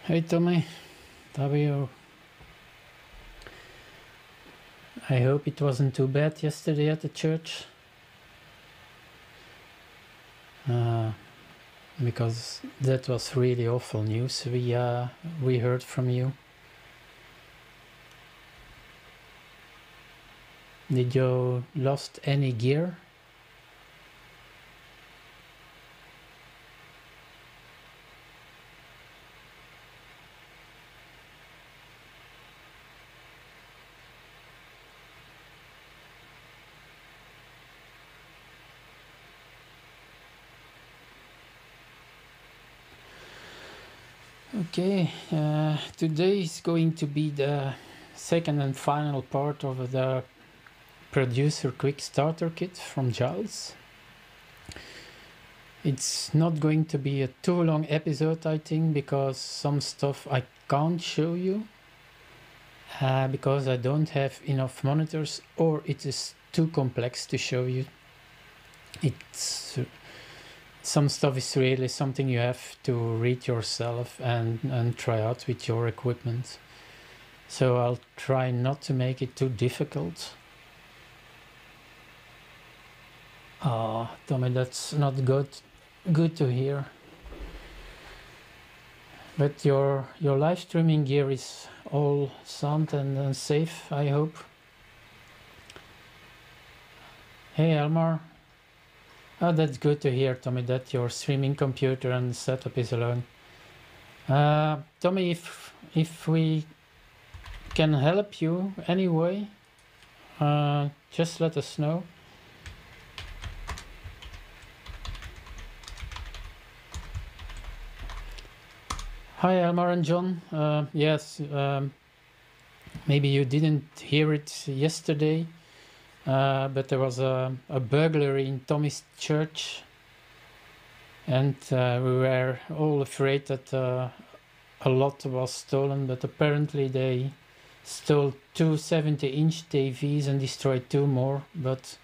Hey Tommy, how are you? I hope it wasn't too bad yesterday at the church. Because that was really awful news we heard from you. Did you lost any gear? Okay, today is going to be the second and final part of the producer quick starter kit from Giles. It's not going to be a too long episode, I think, because some stuff I can't show you because I don't have enough monitors, or it is too complex to show you. It's some stuff is really something you have to read yourself and try out with your equipment. So I'll try not to make it too difficult. Tommy, that's not good to hear. But your live streaming gear is all sound and safe, I hope. Hey Elmar. Oh, that's good to hear, Tommy, that your streaming computer and setup is alone. Tommy, if we can help you anyway, just let us know. Hi, Elmar and John. Yes, maybe you didn't hear it yesterday. But there was a burglary in Tommy's church, and we were all afraid that a lot was stolen, but apparently they stole two 70-inch TVs and destroyed two more. But,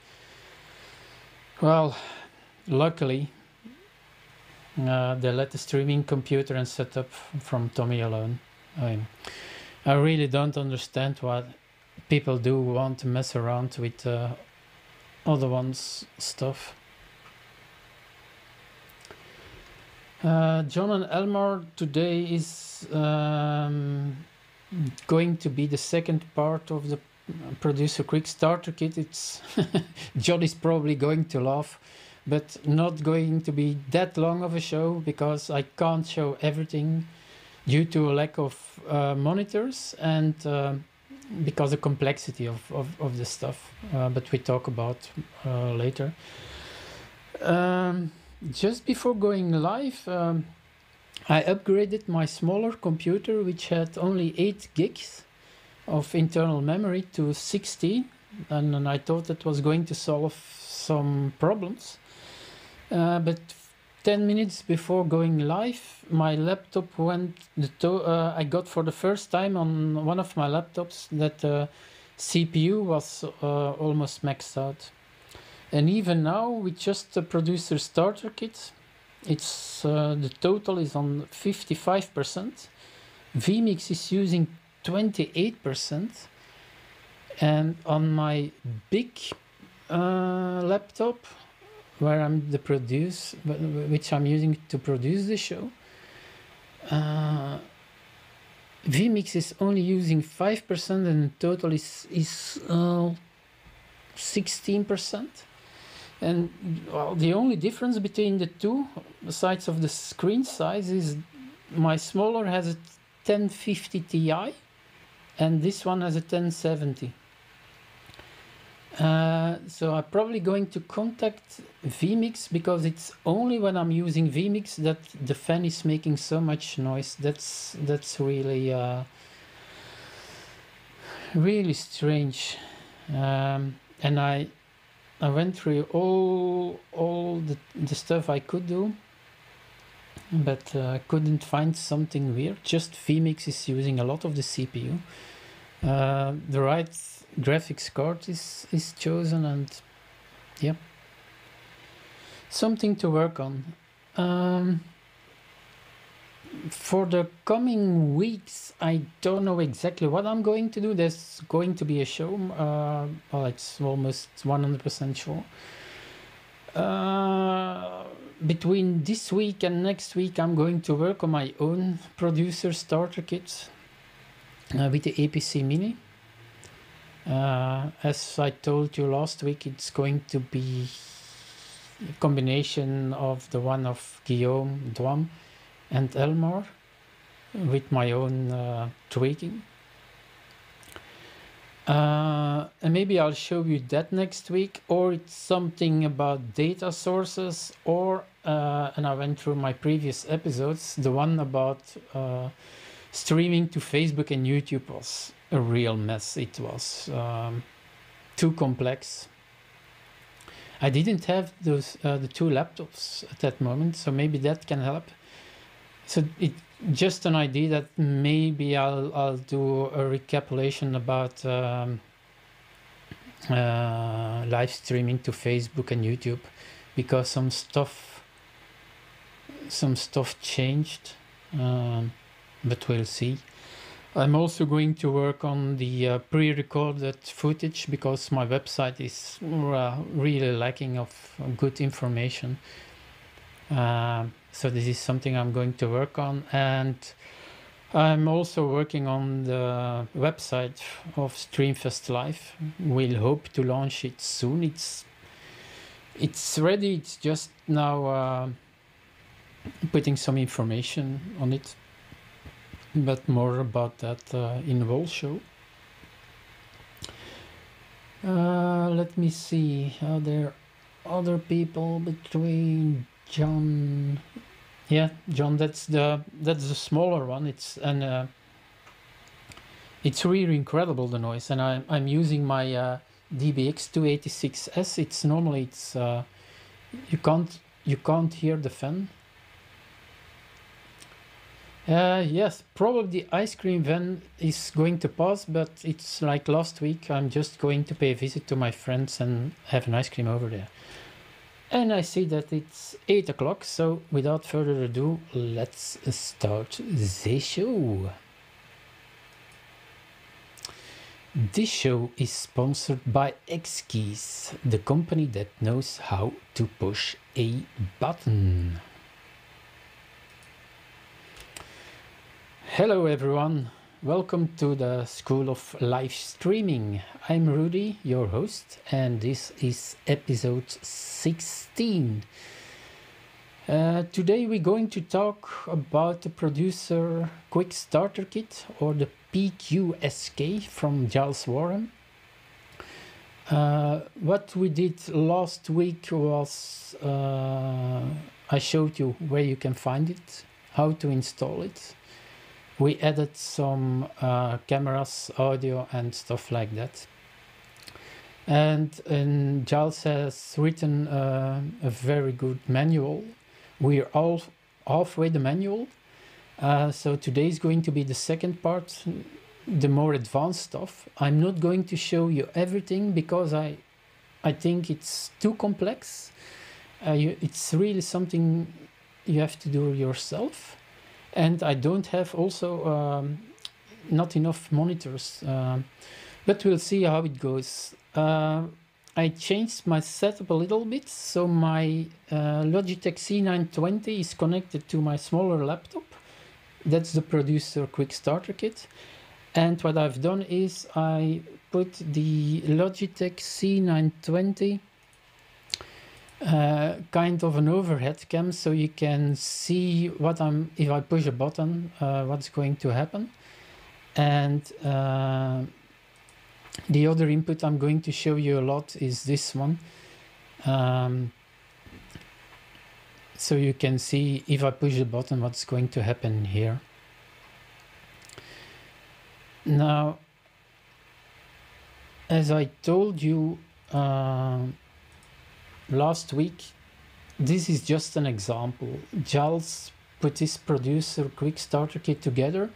well, luckily they let the streaming computer and setup from Tommy alone. I really don't understand what people do want to mess around with other ones' stuff. John and Elmar, today is going to be the second part of the producer quick starter kit. It's John is probably going to laugh, but not going to be that long of a show because I can't show everything due to a lack of monitors and because the complexity of the stuff, but we talk about later. Just before going live, I upgraded my smaller computer, which had only 8 gigs of internal memory, to 16, and I thought that was going to solve some problems. But 10 minutes before going live, my laptop went. I got for the first time on one of my laptops that CPU was almost maxed out. And even now, with just the producer starter kit, it's the total is on 55%. vMix is using 28%, and on my big laptop, where I'm the which I'm using to produce the show, vMix is only using 5%, and the total is 16%. And well, the only difference between the two sides of the screen size is my smaller has a 1050 Ti, and this one has a 1070. So I'm probably going to contact vMix because it's only when I'm using vMix that the fan is making so much noise. That's really really strange. And I went through all the stuff I could do, but I couldn't find something weird. Just vMix is using a lot of the CPU. The right graphics card is chosen, and yeah, something to work on. For the coming weeks, I don't know exactly what I'm going to do. There's going to be a show. Well, it's almost 100% sure. Between this week and next week, I'm going to work on my own producer starter kit with the APC Mini. As I told you last week, it's going to be a combination of the one of Guillaume, Dwam, and Elmar with my own tweaking. And maybe I'll show you that next week, or it's something about data sources, or and I went through my previous episodes. The one about streaming to Facebook and YouTube was a real mess. It was too complex. I didn't have those the two laptops at that moment, so maybe that can help. So it just an idea that maybe I'll do a recapitulation about live streaming to Facebook and YouTube, because some stuff changed, but we'll see. I'm also going to work on the pre-recorded footage, because my website is really lacking of good information. So this is something I'm going to work on, and I'm also working on the website of Streamfest Live. We'll hope to launch it soon. It's ready. It's just now putting some information on it, but more about that in the whole show. Let me see. Are there other people between John? Yeah, John. That's the smaller one. It's really incredible, the noise, and I'm using my DBX 286S. It's normally you can't hear the fan. Yes, probably the ice cream van is going to pass, but it's like last week. I'm just going to pay a visit to my friends and have an ice cream over there. And I see that it's 8 o'clock, so without further ado, let's start the show. This show is sponsored by X-Keys, the company that knows how to push a button. Hello everyone, welcome to the School of Live Streaming. I'm Rudy, your host, and this is episode 16. Today we're going to talk about the producer quick starter kit, or the PQSK from Giles Warren. What we did last week was I showed you where you can find it, how to install it. We added some cameras, audio, and stuff like that. And Giles has written a very good manual. We're all halfway the manual. So today is going to be the second part, the more advanced stuff. I'm not going to show you everything because I think it's too complex. It's really something you have to do yourself. And I don't have also not enough monitors, but we'll see how it goes. I changed my setup a little bit, so my Logitech C920 is connected to my smaller laptop. That's the producer quick starter kit. And what I've done is I put the Logitech C920 kind of an overhead cam, so you can see if I push a button, what's going to happen. And the other input I'm going to show you a lot is this one. So you can see if I push the button, what's going to happen here. Now, as I told you last week, this is just an example. Giles put this producer quick starter kit together.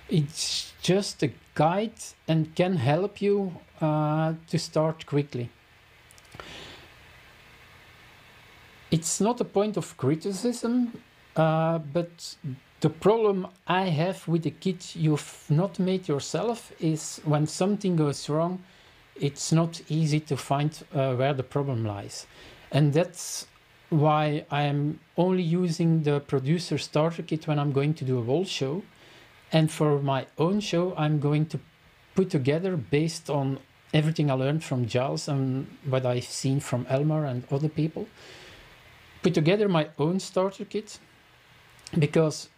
It's just a guide and can help you to start quickly. It's not a point of criticism, but The problem I have with the kit you've not made yourself is when something goes wrong, it's not easy to find where the problem lies. And that's why I am only using the producer starter kit when I'm going to do a wall show. And for my own show, I'm going to put together, based on everything I learned from Giles and what I've seen from Elmar and other people, put together my own starter kit. Because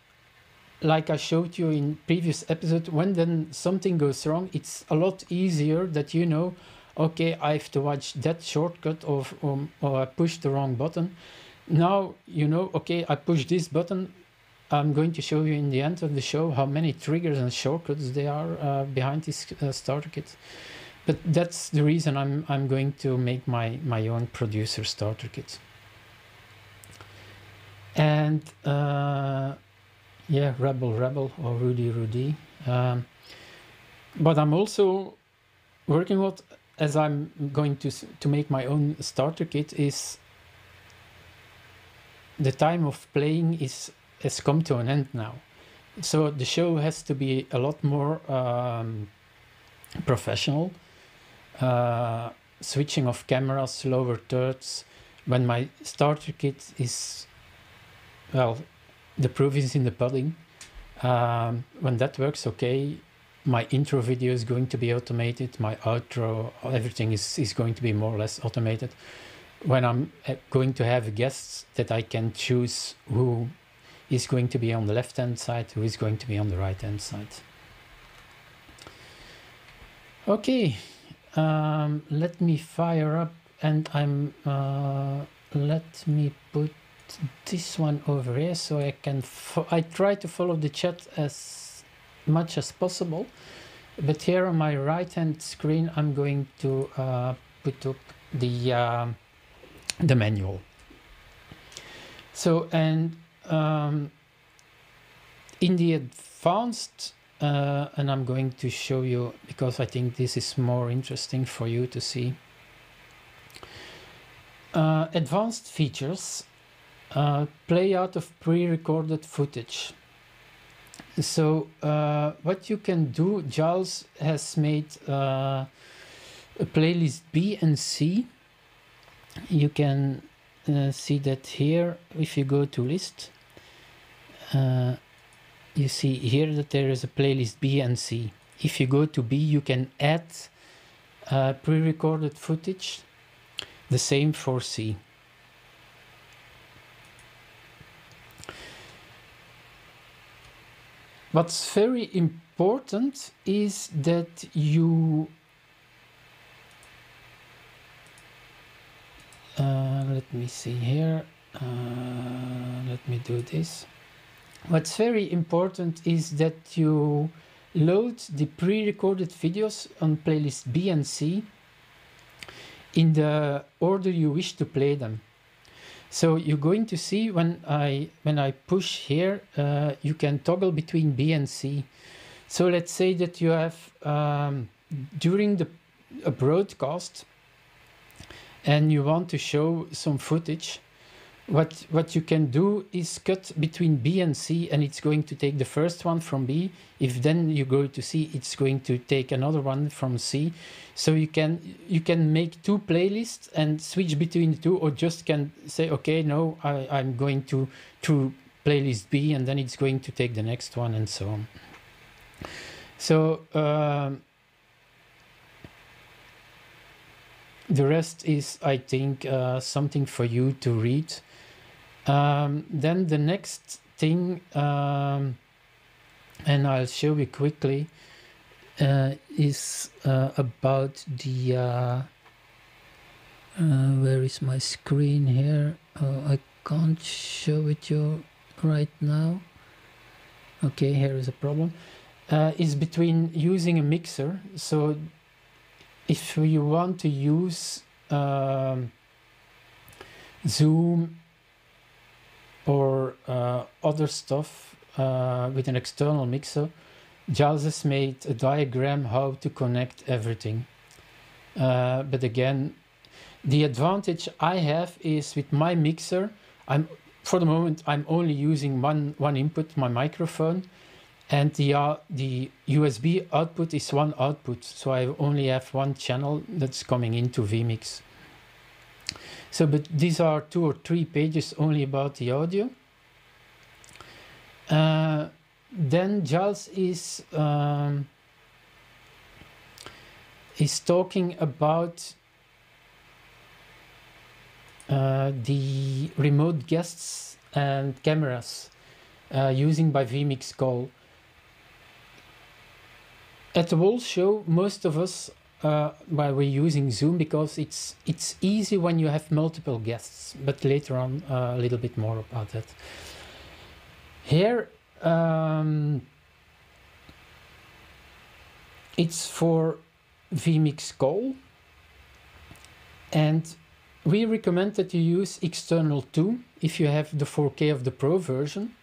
like I showed you in previous episode, when then something goes wrong, it's a lot easier that you know, okay, I have to watch that shortcut or I pushed the wrong button. Now you know, okay, I pushed this button. I'm going to show you in the end of the show how many triggers and shortcuts there are behind this starter kit. But that's the reason I'm going to make my own producer starter kit. And yeah, Rebel or Rudy. But I'm also working on, as I'm going to make my own starter kit, is the time of playing has come to an end now. So the show has to be a lot more professional. Switching off cameras, lower thirds. When my starter kit is, well, the proof is in the pudding. When that works okay, my intro video is going to be automated, my outro, everything is going to be more or less automated. When I'm going to have guests, that I can choose who is going to be on the left hand side, who is going to be on the right hand side. Okay, let me fire up, and let me put this one over here so I can I try to follow the chat as much as possible, but here on my right hand screen I'm going to put up the manual. So, and in the advanced and I'm going to show you, because I think this is more interesting for you to see, advanced features. Play out of pre-recorded footage. So what you can do, Giles has made a playlist B and C. You can see that here. If you go to list, you see here that there is a playlist B and C. If you go to B, you can add pre-recorded footage. The same for C. What's very important is that you let me see here, let me do this. What's very important is that you load the pre-recorded videos on playlist B and C in the order you wish to play them. So you're going to see when I push here, you can toggle between B and C. So let's say that you have during a broadcast and you want to show some footage. What you can do is cut between B and C, and it's going to take the first one from B. If then you go to C, it's going to take another one from C. So you can make two playlists and switch between the two, or just can say, okay, no, I'm going to playlist B, and then it's going to take the next one, and so on. So the rest is, I think, something for you to read. Then the next thing, and I'll show you quickly, is about the where is my screen here? I can't show it you right now. Okay, here is a problem. Is between using a mixer. So if you want to use Zoom or other stuff with an external mixer, Giles has made a diagram how to connect everything. But again, the advantage I have is with my mixer, I'm for the moment, I'm only using one input, my microphone, and the USB output is one output, so I only have one channel that's coming into vMix. So, but these are 2 or 3 pages only about the audio. Then Giles is talking about the remote guests and cameras using by vMix call. At the whole show, most of us we're using Zoom because it's easy when you have multiple guests, but later on a little bit more about that. Here it's for vMix call, and we recommend that you use external 2 if you have the 4K of the Pro version,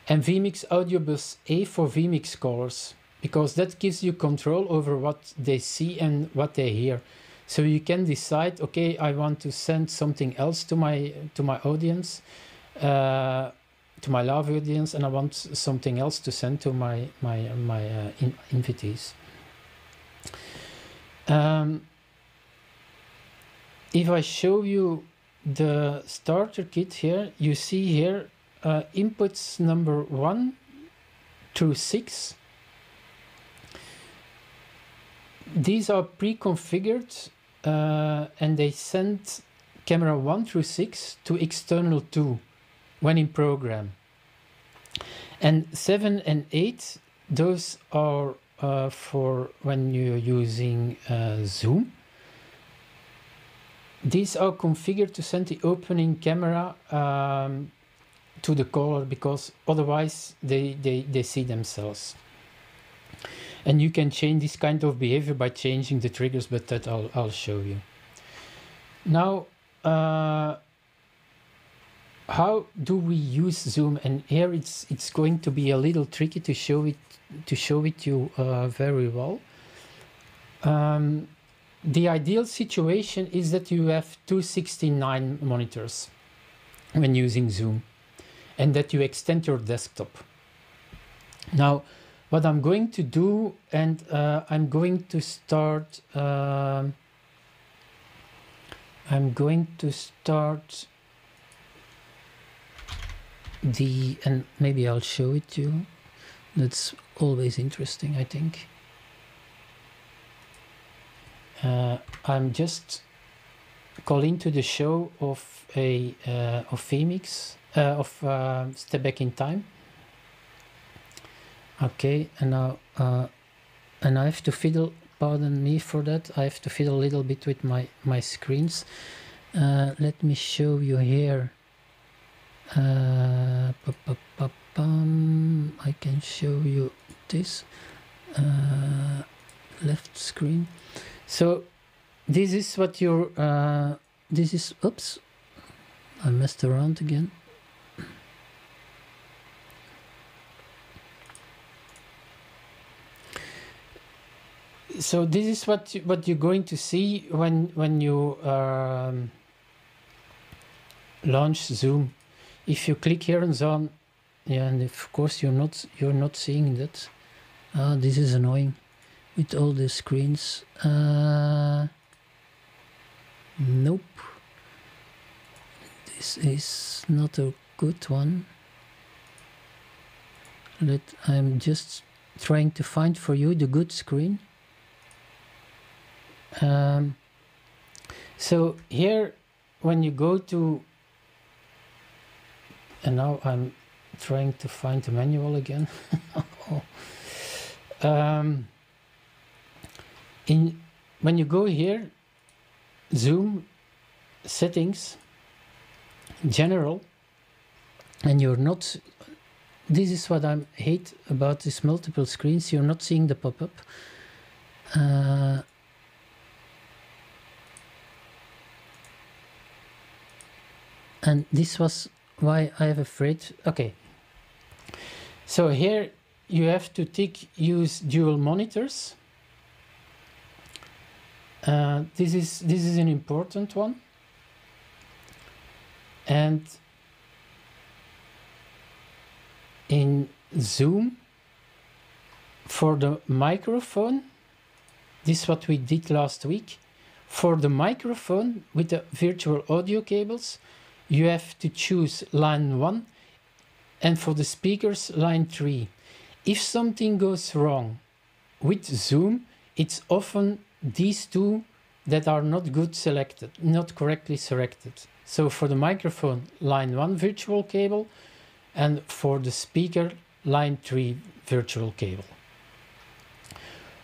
and vMix Audio Bus A for vMix callers, because that gives you control over what they see and what they hear. So you can decide, okay, I want to send something else to my audience, to my live audience, and I want something else to send to my invitees. If I show you the starter kit here, you see here inputs number 1 through 6. These are pre-configured and they send camera 1 through 6 to external 2 when in program. And 7 and 8, those are for when you're using Zoom. These are configured to send the opening camera to the caller, because otherwise they see themselves. And you can change this kind of behavior by changing the triggers, but that I'll show you. Now, how do we use Zoom? And here it's going to be a little tricky to show it you very well. The ideal situation is that you have 269 monitors when using Zoom, and that you extend your desktop. Now, what I'm going to do, and I'm going to start and maybe I'll show it to you. That's always interesting, I think. I'm just calling to the show of vMix Step Back in Time. Okay, and now and I have to fiddle. Pardon me for that. I have to fiddle a little bit with my screens. Let me show you here. I can show you this left screen. So this is what your this is, oops, I messed around again. So this is what you're going to see when you launch Zoom. If you click here and so on, yeah, and of course you're not seeing that. This is annoying with all the screens. Nope, this is not a good one. I'm just trying to find for you the good screen. So here, when you go to, and now I'm trying to find the manual again. When you go here, Zoom, settings, general, and you're not, this is what I hate about this multiple screens, you're not seeing the pop-up. And this was why I have afraid. Okay, so here you have to tick use dual monitors. This is an important one, and in Zoom, for the microphone, this is what we did last week. For the microphone with the virtual audio cables, you have to choose line 1, and for the speakers, line 3. If something goes wrong with Zoom, it's often these two that are not good selected, not correctly selected. So for the microphone, line 1 virtual cable, and for the speaker, line 3 virtual cable.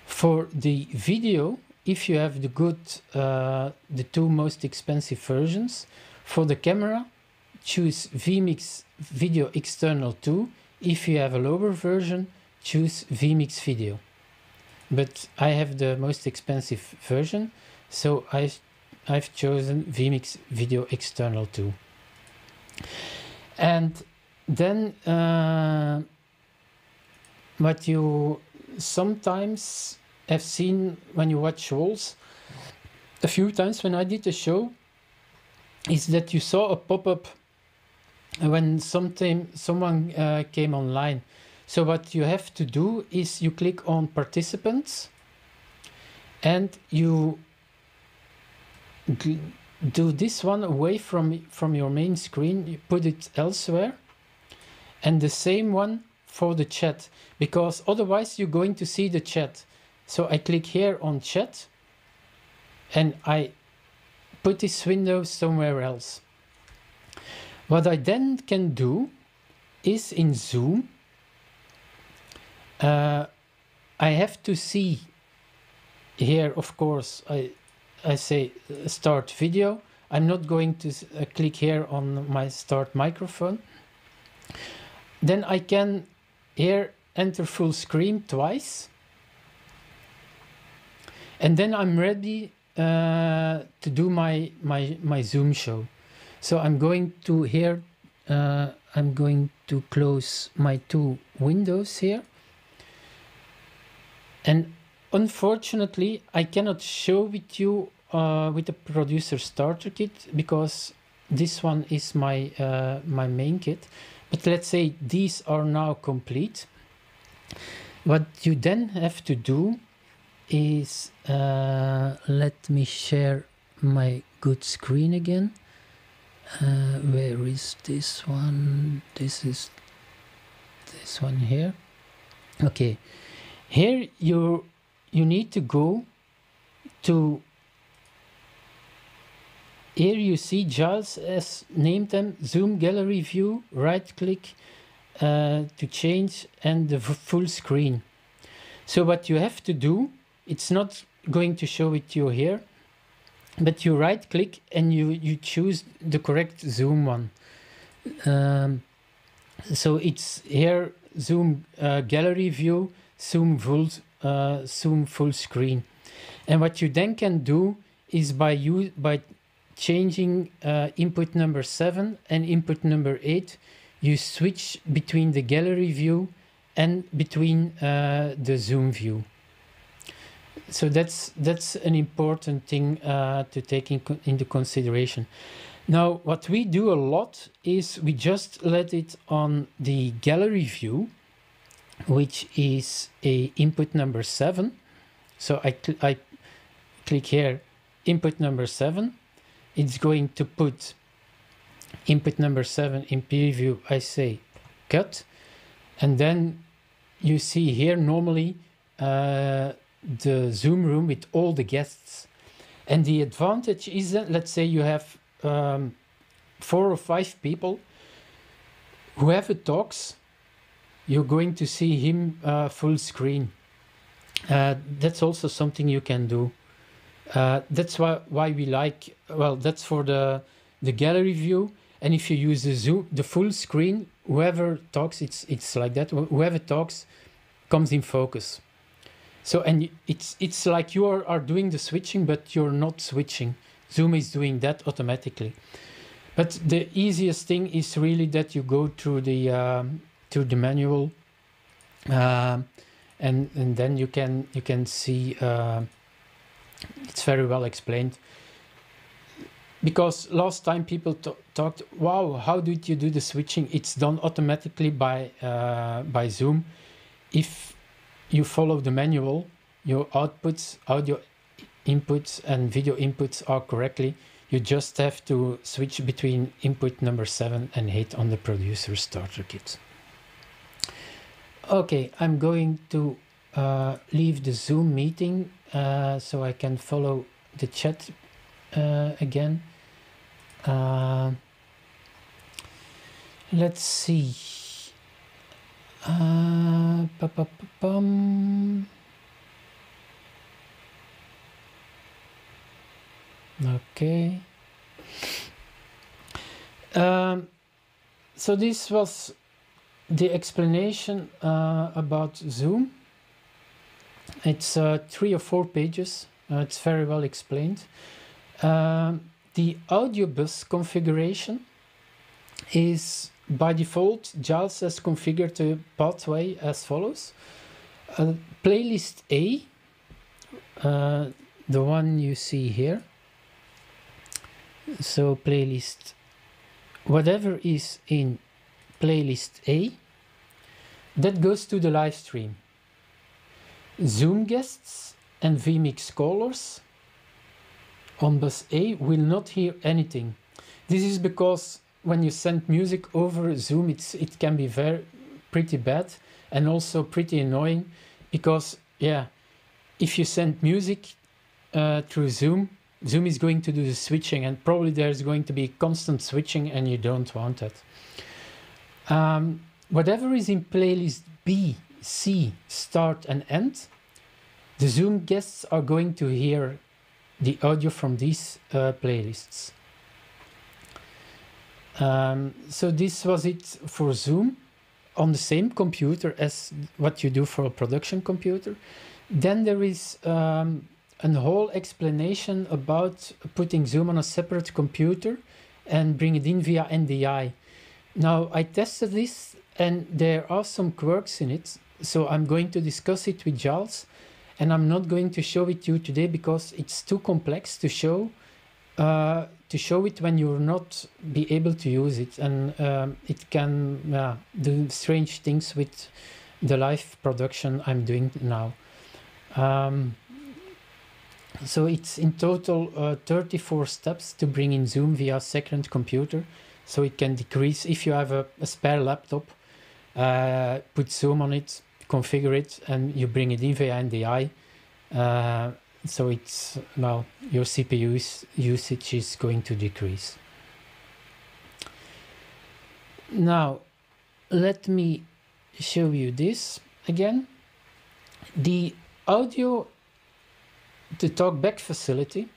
For the video, if you have the good, the two most expensive versions, for the camera, choose vMix Video External 2. If you have a lower version, choose vMix Video. But I have the most expensive version, so I've chosen vMix Video External 2. And then what you sometimes have seen when you watch SOLS, a few times when I did the show, is that you saw a pop-up when someone came online. So what you have to do is you click on participants and you do this one away from your main screen, you put it elsewhere, and the same one for the chat, because otherwise you're going to see the chat. So I click here on chat and I put this window somewhere else. What I then can do is in Zoom, I have to see here, of course, I say start video. I'm not going to click here on my start microphone. Then I can here enter full screen twice. And then I'm ready to do my Zoom show. So I'm going to here, I'm going to close my two windows here. And unfortunately, I cannot show with you with the producer starter kit, because this one is my my main kit. But let's say these are now complete. What you then have to do is, let me share my good screen again. Where is this one? This is this one here. Okay, here you need to go to, here you see Giles has named them Zoom Gallery View, right click to change, and the full screen. So what you have to do, it's not going to show it to you here, but you right click and you choose the correct Zoom one. So it's here Zoom Gallery View, Zoom full screen. And what you then can do is by changing input number 7 and input number 8, you switch between the gallery view and between the Zoom view. So that's an important thing to take into consideration. Now, what we do a lot is we just let it on the gallery view, which is a input number 7. So I click here, input number 7. It's going to put input number 7 in preview. I say cut, and then you see here normally the Zoom room with all the guests. And the advantage is that, let's say you have 4 or 5 people, whoever talks, you're going to see him full screen. That's also something you can do. That's why we like, well, that's for the gallery view. And if you use the full screen, whoever talks, it's like that. Whoever talks comes in focus. So, and it's like you are doing the switching, but you're not switching. Zoom is doing that automatically. But the easiest thing is really that you go through the manual, and then you can see it's very well explained. because last time people talked, wow, how did you do the switching? It's done automatically by Zoom. If you follow the manual, your outputs, audio inputs and video inputs are correctly. You just have to switch between input number 7 and 8 on the producer starter kit. Okay, I'm going to leave the Zoom meeting so I can follow the chat again. Let's see. Okay. So this was the explanation about Zoom. It's 3 or 4 pages. It's very well explained. The audio bus configuration is by default, Giles has configured the pathway as follows. Playlist A, the one you see here. So playlist, whatever is in playlist A, that goes to the live stream. Zoom guests and vMix callers on bus A will not hear anything. This is because when you send music over Zoom, it can be pretty bad and also pretty annoying, because yeah, if you send music through Zoom, Zoom is going to do the switching, and probably there's going to be constant switching, and you don't want that. Whatever is in playlist B, C, start and end, the Zoom guests are going to hear the audio from these playlists. So this was it for Zoom on the same computer as what you do for a production computer. Then there is a whole explanation about putting Zoom on a separate computer and bring it in via NDI. Now I tested this and there are some quirks in it, so I'm going to discuss it with Giles, and I'm not going to show it to you today because it's too complex to show it when you're not be able to use it, and it can do strange things with the live production I'm doing now. So it's in total 34 steps to bring in Zoom via second computer, so it can decrease if you have a spare laptop. Put Zoom on it, configure it, and you bring it in via NDI. So it's now your CPU usage is going to decrease. Now let me show you this again. The audio, the talkback facility,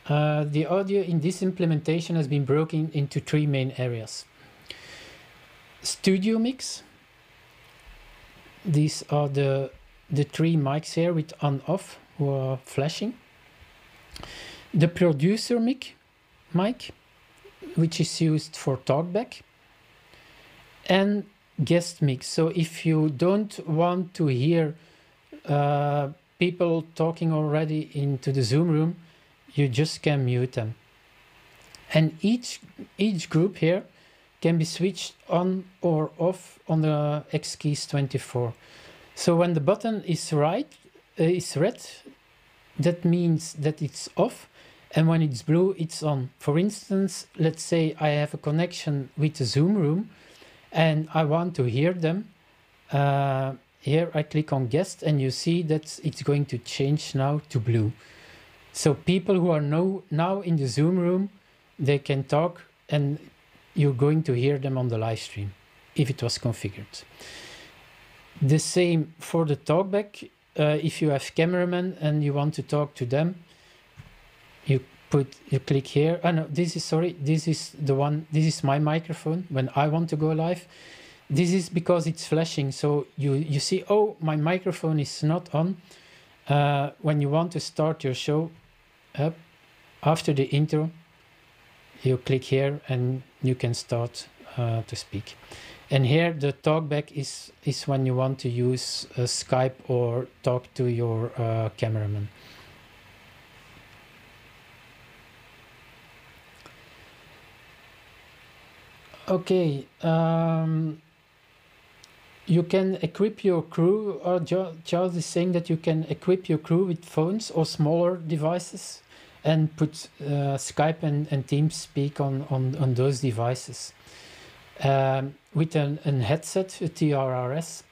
the audio in this implementation has been broken into 3 main areas. Studio mix. These are the 3 mics here with on-off who are flashing. The producer mic, which is used for talkback, and guest mix. So if you don't want to hear people talking already into the Zoom room, you just can mute them. And each group here can be switched on or off on the X keys 24. So when the button is red, that means that it's off, and when it's blue, it's on. For instance, let's say I have a connection with the Zoom room and I want to hear them. Here I click on guest and you see that it's going to change now to blue. So people who are now in the Zoom room, they can talk and you're going to hear them on the live stream if it was configured. The same for the talkback. If you have cameramen and you want to talk to them, you click here. Oh no, this is the one. This is my microphone when I want to go live. This is because it's flashing, so you see, oh, my microphone is not on. When you want to start your show, after the intro, you click here and you can start to speak. And here the talkback is when you want to use Skype or talk to your cameraman. Okay, you can equip your crew, or Charles is saying that you can equip your crew with phones or smaller devices and put Skype and TeamSpeak on those devices. With a headset, a TRRS,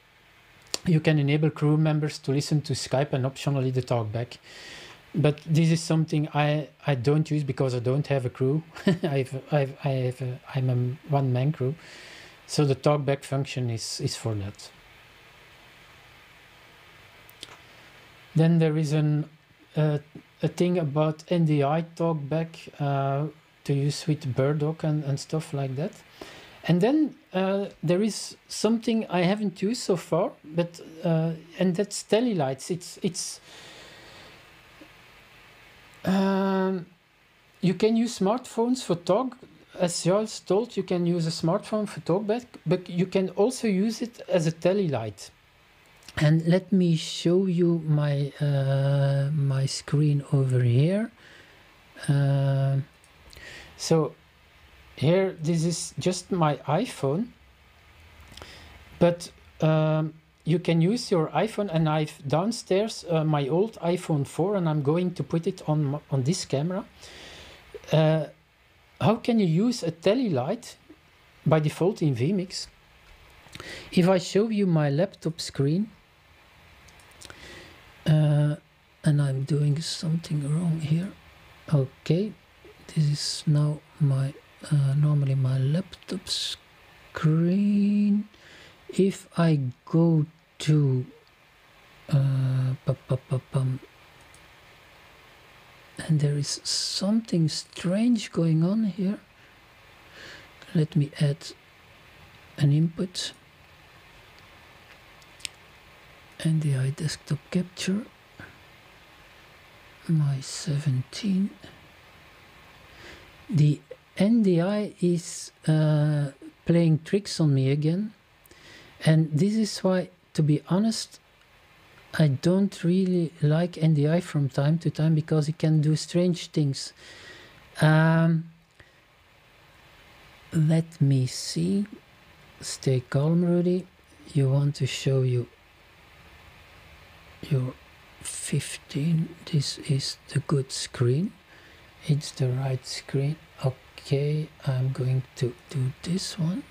you can enable crew members to listen to Skype and optionally the talkback. But this is something I don't use because I don't have a crew. I'm a one-man crew. So the talkback function is for that. Then there is a thing about NDI talkback to use with Burdock and stuff like that. And then there is something I haven't used so far, but and that's telelights. You can use smartphones for talk. As Charles told, you can use a smartphone for talkback, but you can also use it as a telelight. And let me show you my my screen over here. So here, this is just my iPhone, but you can use your iPhone, and I've downstairs my old iPhone 4, and I'm going to put it on this camera. How can you use a telelight by default in vMix? If I show you my laptop screen, and I'm doing something wrong here. Okay, this is now my normally my laptop screen. If I go to and there is something strange going on here. Let me add an input. NDI desktop capture. My 17. The NDI is playing tricks on me again. And this is why, to be honest, I don't really like NDI from time to time, because it can do strange things. Let me see. Stay calm, Rudy. You want to show you your 15. This is the good screen. It's the right screen. Okay, I'm going to do this one.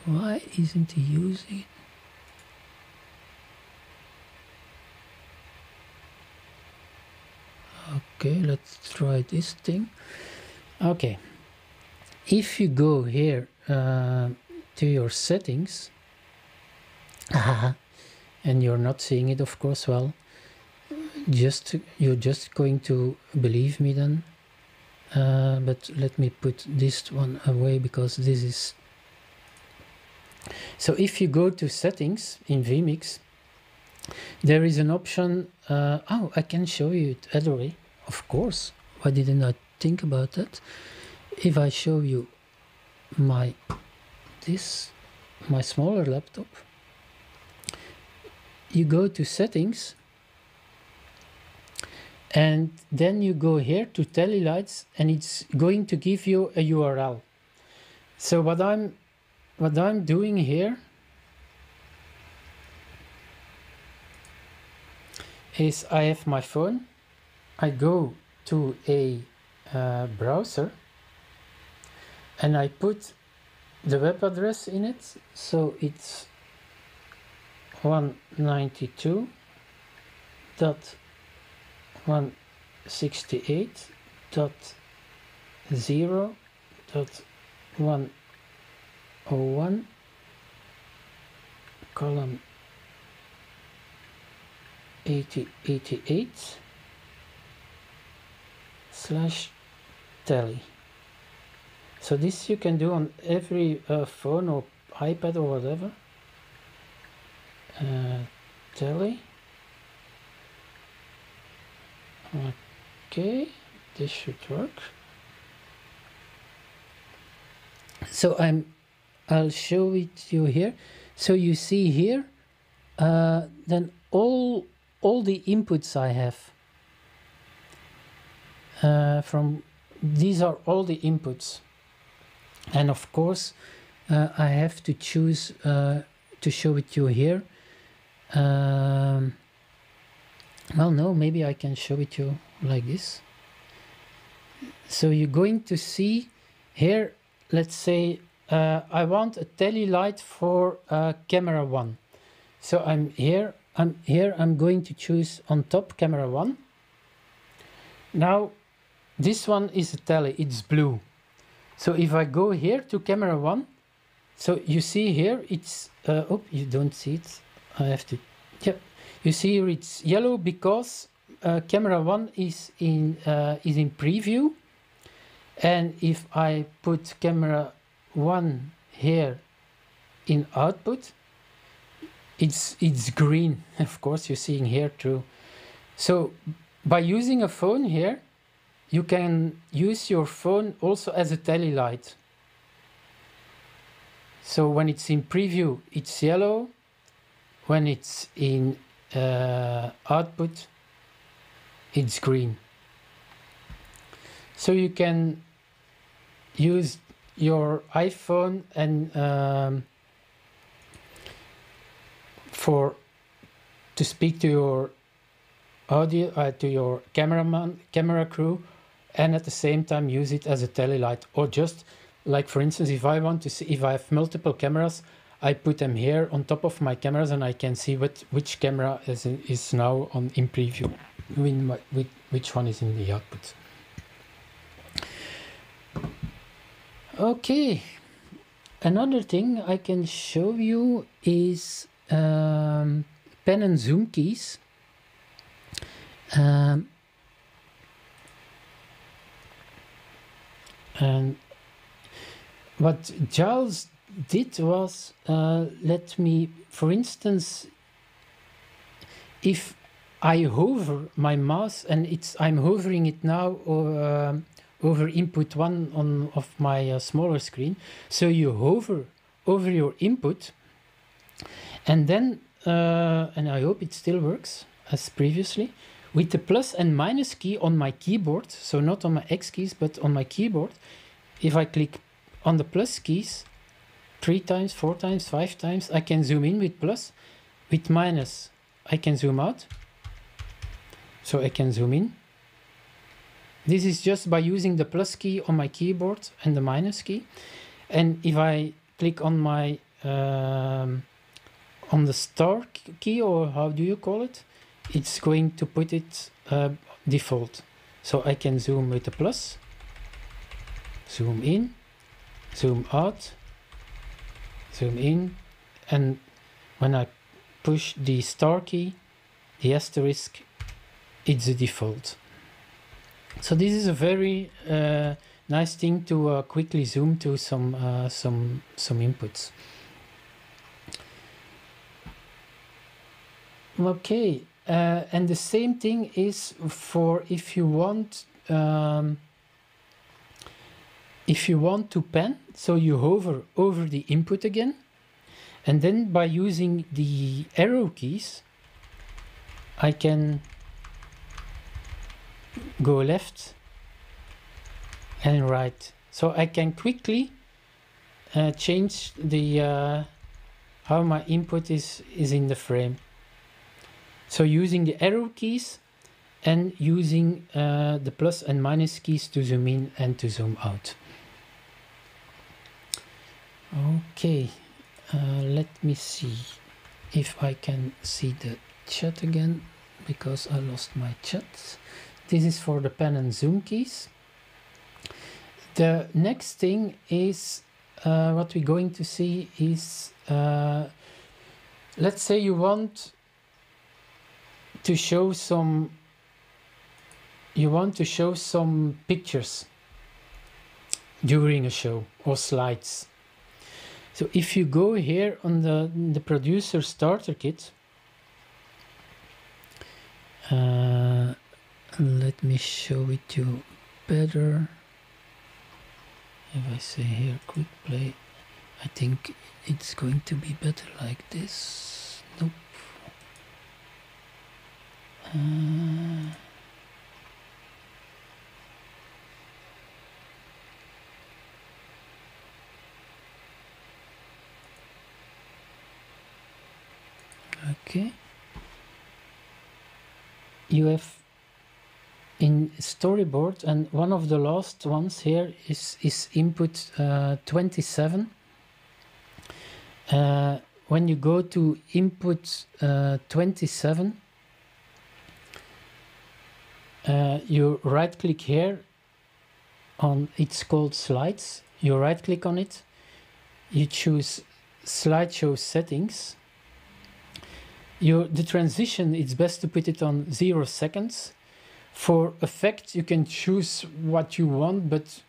Why isn't he using it? Okay, let's try this thing. Okay, if you go here to your settings, and you're not seeing it, of course, well, you're just going to believe me then. But let me put this one away, because this is... So if you go to settings in vMix, there is an option. Oh, I can show you it anyway. Of course. Why didn't I think about that? If I show you my smaller laptop, you go to settings, and then you go here to telelights, and it's going to give you a URL. So what I'm doing here is I have my phone, I go to a browser, and I put the web address in it, so it's 192.168.0.101 column 8088 /tele. So this you can do on every phone or iPad or whatever. Tele. Okay, this should work. So I'll show it to you here. So you see here, then all the inputs I have. these are all the inputs, and of course I have to choose to show it to you here. Well, no, maybe I can show it to you like this. So you're going to see here, let's say I want a tele light for camera 1. So I'm here, I'm going to choose on top camera 1. Now this one is a tele, it's blue. So if I go here to camera 1, so you see here it's, oh, you don't see it, I have to, yep. You see here it's yellow because camera 1 is in preview. And if I put camera 1 here in output, it's green. Of course, you're seeing here too. So by using a phone here, you can use your phone also as a tele light. So when it's in preview, it's yellow. When it's in output, it's green. So you can use your iPhone and to speak to your audio to your camera crew, and at the same time use it as a tele light. Or just like, for instance, if I want to see, if I have multiple cameras, I put them here on top of my cameras and I can see which camera is now in preview, which one is in the output. Okay, another thing I can show you is pen and zoom keys. And what Giles did was let me, for instance, if I hover my mouse and I'm hovering it now over input 1 of my smaller screen. So you hover over your input, and then, and I hope it still works as previously, with the plus and minus key on my keyboard, so not on my X keys, but on my keyboard, if I click on the plus keys 3 times, 4 times, 5 times, I can zoom in with plus. With minus, I can zoom out. So I can zoom in. This is just by using the plus key on my keyboard and the minus key. And if I click on my on the star key, or how do you call it, it's going to put it default. So I can zoom with the plus, zoom in, zoom out, zoom in, and when I push the star key, the asterisk, it's the default. So this is a very nice thing to quickly zoom to some inputs. Okay, and the same thing is for if you want to pen. So you hover over the input again, and then by using the arrow keys, I can go left and right. So I can quickly change the how my input is in the frame. So using the arrow keys and using the plus and minus keys to zoom in and to zoom out. Okay, let me see if I can see the chat again, because I lost my chat. This is for the pen and zoom keys. The next thing is what we're going to see is, let's say you want to show some pictures during a show or slides. So if you go here on the producer starter kit, let me show it to you better. If I say here quick play, I think it's going to be better like this. Nope. Okay. You have in storyboard, and one of the last ones here is input 27. When you go to input 27, you right click here on, it's called slides. You right click on it, you choose slideshow settings. The transition, it's best to put it on 0 seconds. For effect, you can choose what you want, but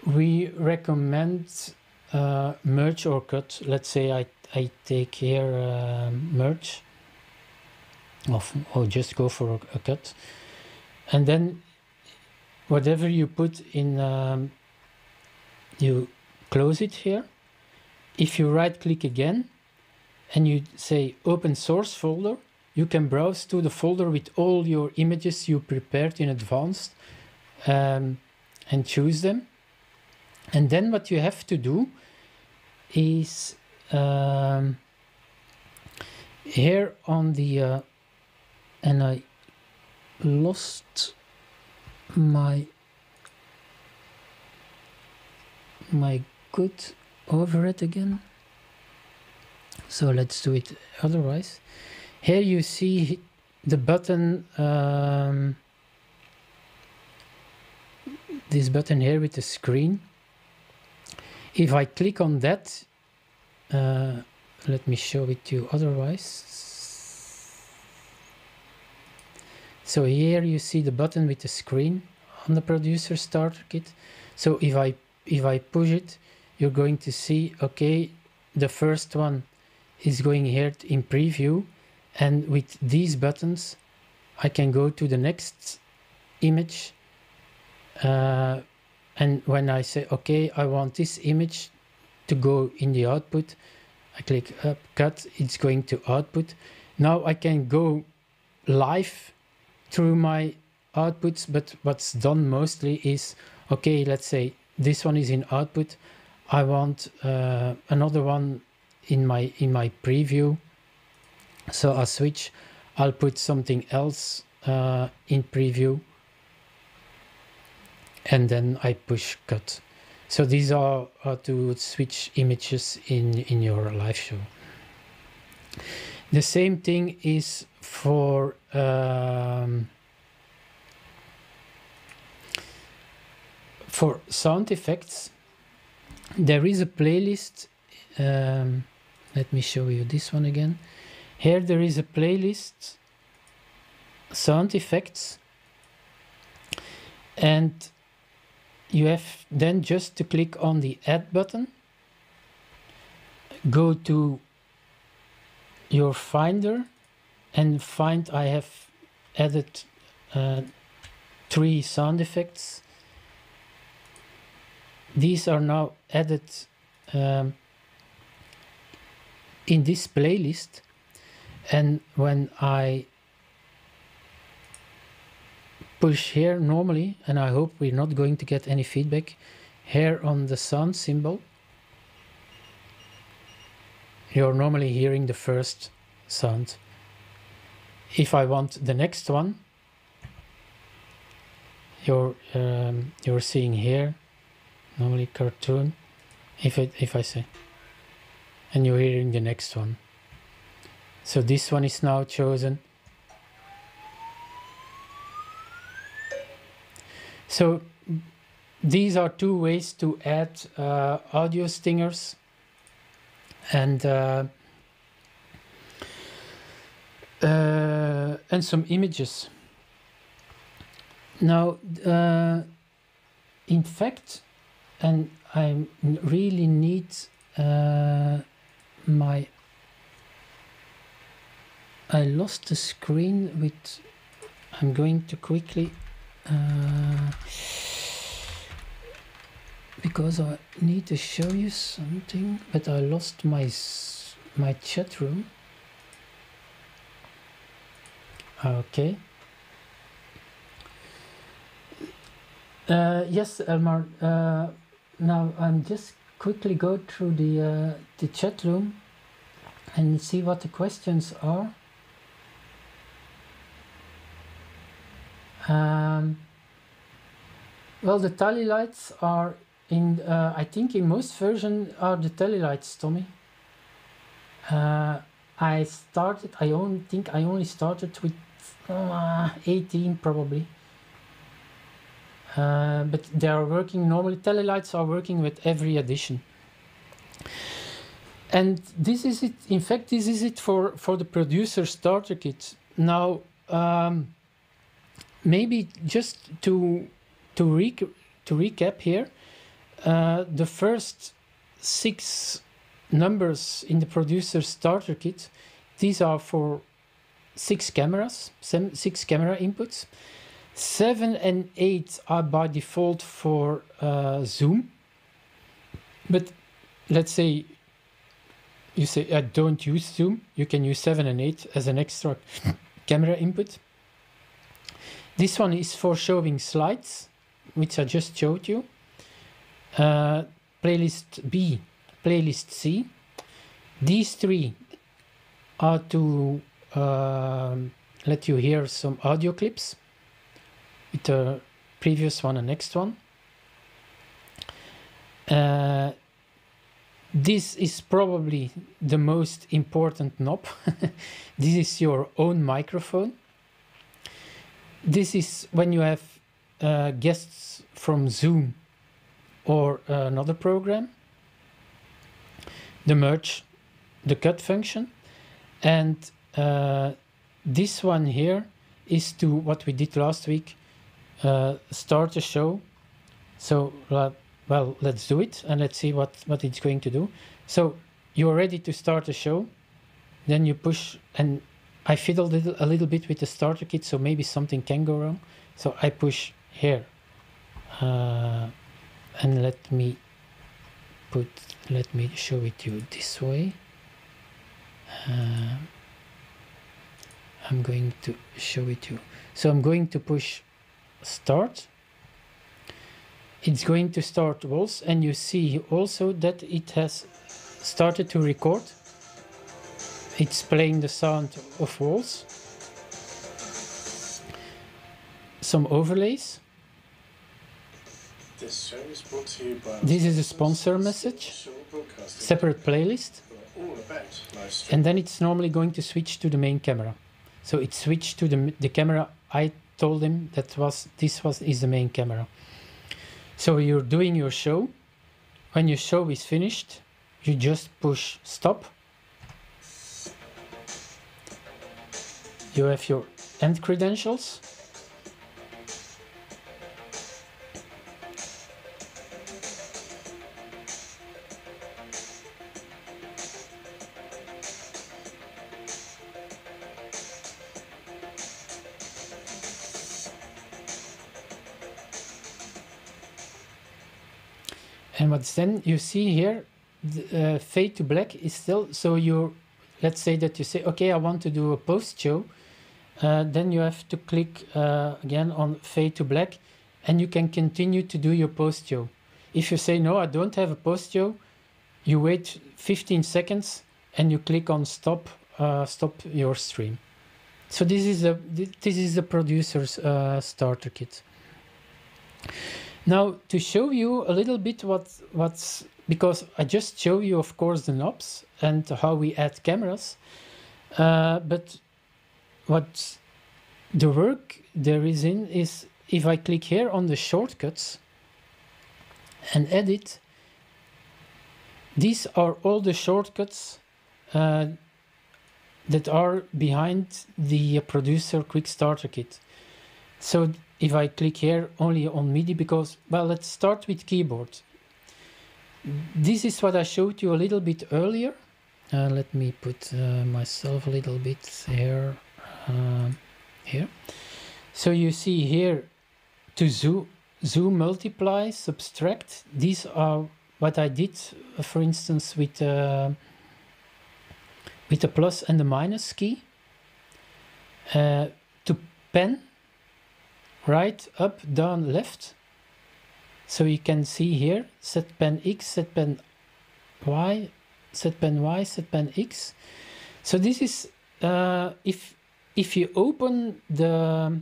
we recommend merge or cut. Let's say I take here merge, or just go for a cut. And then whatever you put in, you close it here. If you right click again and you say open source folder, you can browse to the folder with all your images you prepared in advance and choose them. And then what you have to do is here on the and I lost my good overhead again, so let's do it otherwise. Here you see the button, this button here with the screen. If I click on that, let me show it to you otherwise. So here you see the button with the screen on the producer starter kit. So if I push it, you're going to see, okay, the first one is going here in preview, and with these buttons I can go to the next image, and when I say okay, I want this image to go in the output, I click up cut, it's going to output. Now I can go live through my outputs, but what's done mostly is, okay, let's say this one is in output, I want another one in my preview, so I'll switch, I'll put something else in preview, and then I push cut. So these are how to switch images in your live show. The same thing is for sound effects. There is a playlist. Let me show you this one again. Here there is a playlist, sound effects, and you have then just to click on the add button, go to your finder and find, I have added 3 sound effects. These are now added in this playlist, and when I push here normally, and I hope we're not going to get any feedback, here on the sound symbol, you're normally hearing the first sound. If I want the next one, you're seeing here, normally cartoon, if I say, and you're hearing the next one. So this one is now chosen. So these are 2 ways to add audio stingers and some images. Now, in fact, and I really need I lost the screen with, I'm going to quickly, because I need to show you something, but I lost my chat room. Okay. Yes, Elmar. Now I'm just quickly go through the chat room. and see what the questions are. Well, the tally lights are in, I think in most versions are the tally lights, Tommy. I think I only started with 18 probably. But they are working normally, tally lights are working with every edition. And this is it, in fact, this is it for the producer starter kit. Now, maybe just to recap here, the first 6 numbers in the producer starter kit, these are for 6 cameras, 6 camera inputs. 7 and 8 are by default for zoom. But let's say you say I don't use zoom, you can use 7 and 8 as an extra camera input. This one is for showing slides, which I just showed you. Playlist B, playlist C. These 3 are to let you hear some audio clips with the previous one and next one. This is probably the most important knob. This is your own microphone. This is when you have guests from Zoom or another program. The merge, the cut function. And this one here is to what we did last week, start a show. So, well, let's do it and let's see what it's going to do. So you're ready to start a show. Then you push, and I fiddled a little bit with the starter kit, so maybe something can go wrong. So I push here, and let me show it to you this way. I'm going to show it to you. So I'm going to push start. It's going to start WALS, and you see also that it has started to record. It's playing the sound of WALS. Some overlays. This show is brought to you by this is a sponsor message. Separate playlist. And then it's normally going to switch to the main camera. So it switched to the camera I told him is the main camera. So you're doing your show. When your show is finished, you just push stop. You have your end credentials. And what's then you see here, the, fade to black is still, so you're, let's say that you say, okay, I want to do a post show. Then you have to click again on fade to black, and you can continue to do your post show. If you say, no, I don't have a post show, you wait 15 seconds and you click on stop your stream. So this is the producer's starter kit. Now, to show you a little bit what's, because I just show you, of course, the knobs and how we add cameras, but what the work there is in is, if I click here on the shortcuts and edit, these are all the shortcuts that are behind the producer quick starter kit. So if I click here only on MIDI, because, well, let's start with keyboard. This is what I showed you a little bit earlier. Let me put myself a little bit here. Here. So you see here to zoom, multiply, subtract. These are what I did, for instance, with the plus and the minus key. To pen, right, up, down, left. So you can see here, set pen X, set pen Y, set pen Y, set pen X. So this is if you open the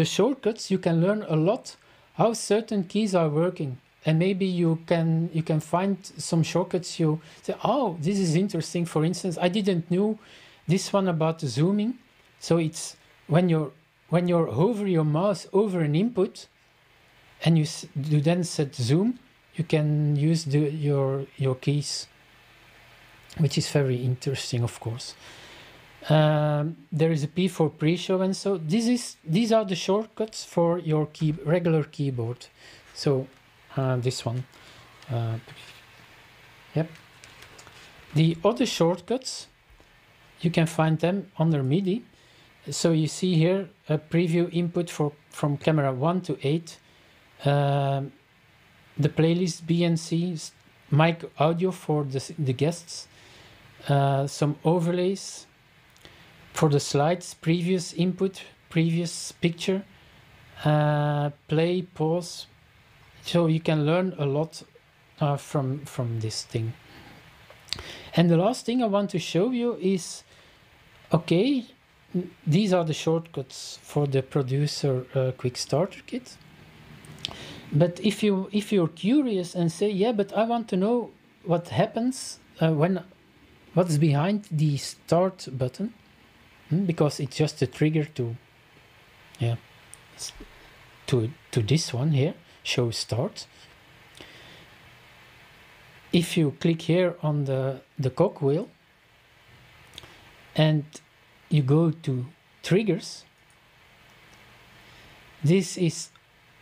shortcuts, you can learn a lot how certain keys are working, and maybe you can find some shortcuts you say, oh, this is interesting. For instance, I didn't know this one about zooming. So it's when you're hover your mouse over an input and you then set zoom, you can use your keys, which is very interesting, of course. There is a P for pre-show, and so these are the shortcuts for your regular keyboard. So this one, yep. The other shortcuts, you can find them under MIDI. So you see here a preview input from camera 1 to 8, the playlist BNC, mic audio for the guests, some overlays for the slides, previous input, previous picture, play, pause. So you can learn a lot from this thing. And the last thing I want to show you is, okay, these are the shortcuts for the producer quick starter kit. But if you're curious and say, yeah, but I want to know what happens what's behind the start button, because it's just a trigger to this one here, show start. If you click here on the cogwheel and you go to triggers, this is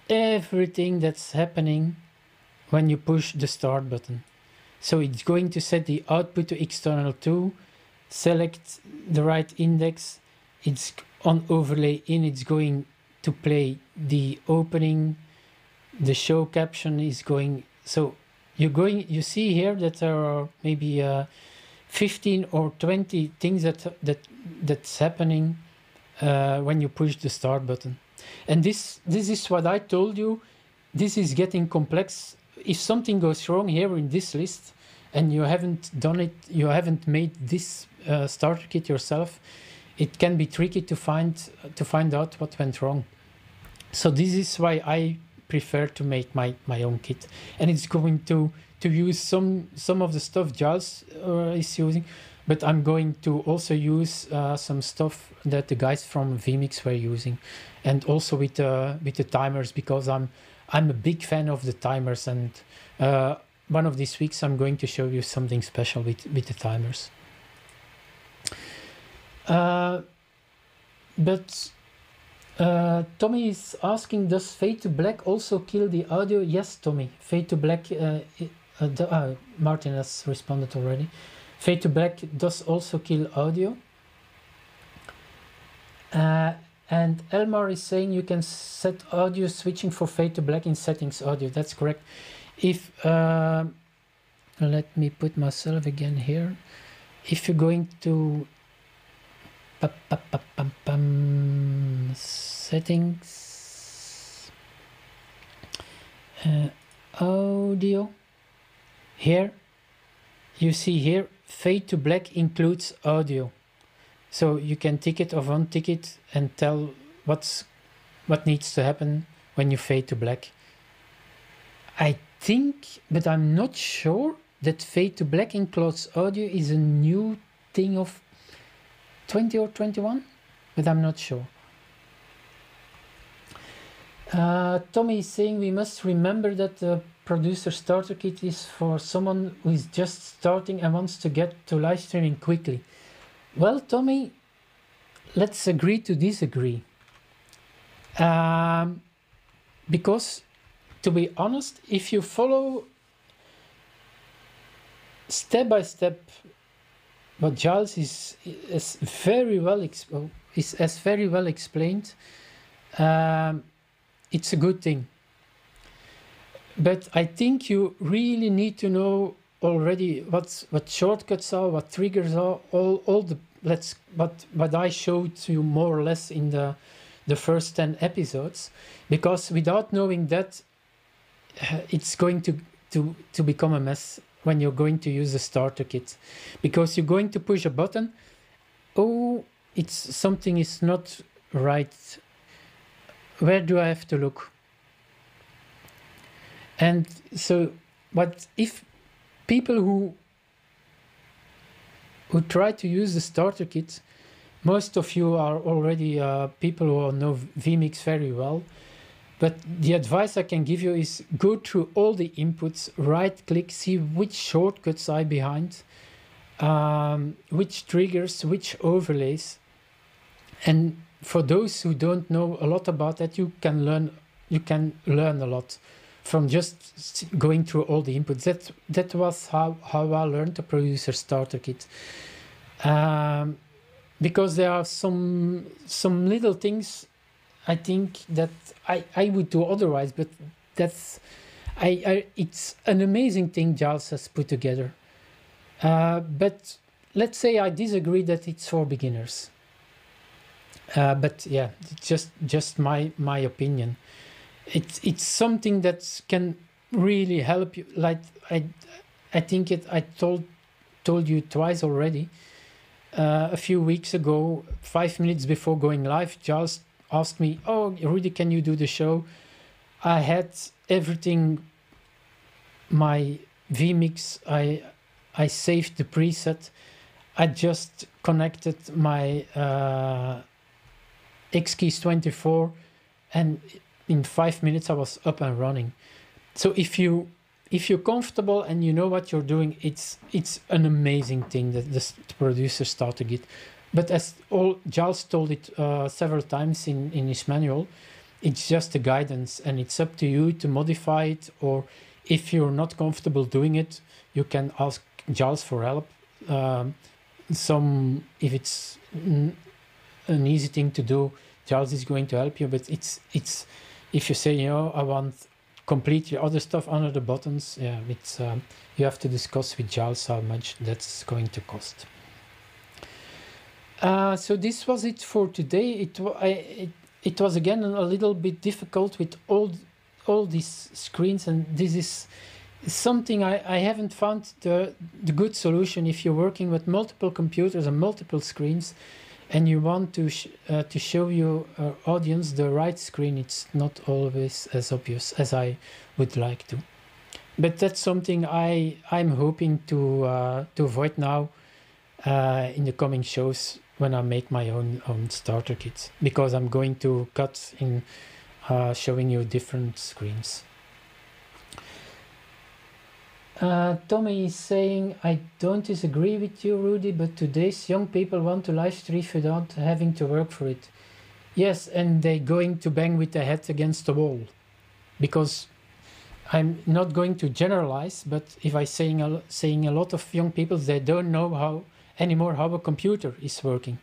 everything that's happening when you push the start button. So it's going to set the output to external 2, select the right index, it's on overlay in, it's going to play the opening, the show caption is going. So you see here that there are maybe 15 or 20 things that's happening when you push the start button. And this is what I told you. This is getting complex. If something goes wrong here in this list and you haven't done it, you haven't made this starter kit yourself, it can be tricky to find out what went wrong. So this is why I prefer to make my own kit, and it's going to use some of the stuff Giles is using, but I'm going to also use some stuff that the guys from vMix were using, and also with the timers, because I'm a big fan of the timers, and one of these weeks I'm going to show you something special with the timers. But Tommy is asking, does fade to black also kill the audio? Yes, Tommy, fade to black, Martin has responded already. Fade to black does also kill audio. And Elmar is saying you can set audio switching for fade to black in settings audio. That's correct. If let me put myself again here. If you're going to settings, audio, here you see here fade to black includes audio, so you can tick it or untick it and tell what needs to happen when you fade to black. I think, but I'm not sure, that fade to black includes audio is a new thing of 20 or 21, but I'm not sure. Tommy is saying we must remember that the producer starter kit is for someone who is just starting and wants to get to live streaming quickly. Well, Tommy, let's agree to disagree. Because, to be honest, if you follow step by step what Giles is very well explained, it's a good thing. But I think you really need to know already what shortcuts are, what triggers are, all the what I showed you more or less in the first 10 episodes, because without knowing that, it's going to become a mess when you're going to use the starter kit, because you're going to push a button oh, it's something is not right. Where do I have to look? And so, but if people who try to use the starter kit, most of you are already people who know vMix very well. But the advice I can give you is go through all the inputs, right click, see which shortcuts are behind, which triggers, which overlays. And for those who don't know a lot about that, you can learn a lot from just going through all the inputs. That was how I learned to produce a starter kit. Because there are some little things I think that I would do otherwise, but that's it's an amazing thing Giles has put together. But let's say I disagree that it's for beginners. But yeah, just my opinion. It's something that can really help you. Like I think I told you twice already. A few weeks ago, 5 minutes before going live, Giles asked me, "Oh, Rudy, can you do the show?" I had everything. My vMix, I saved the preset. I just connected my X-Keys 24, and in 5 minutes I was up and running. So if you're comfortable and you know what you're doing, it's an amazing thing that the producer starter kit. But as Giles told it several times in his manual, it's just a guidance, and it's up to you to modify it. Or if you're not comfortable doing it, you can ask Giles for help. If it's an easy thing to do, Giles is going to help you. But it's if you say, I want completely other stuff under the buttons, yeah, it's you have to discuss with Giles how much that's going to cost. So this was it for today. It was again a little bit difficult with all these screens, and this is something I haven't found the good solution. If you're working with multiple computers and multiple screens, and you want to show your audience the right screen, it's not always as obvious as I would like to. But that's something I'm hoping to avoid now in the coming shows when I make my own starter kits, because I'm going to cut in showing you different screens. Tommy is saying, I don't disagree with you, Rudy, but today's young people want to live stream without having to work for it. Yes, and they're going to bang with their head against the wall. Because I'm not going to generalize, but if I'm saying a lot of young people, they don't know anymore how a computer is working.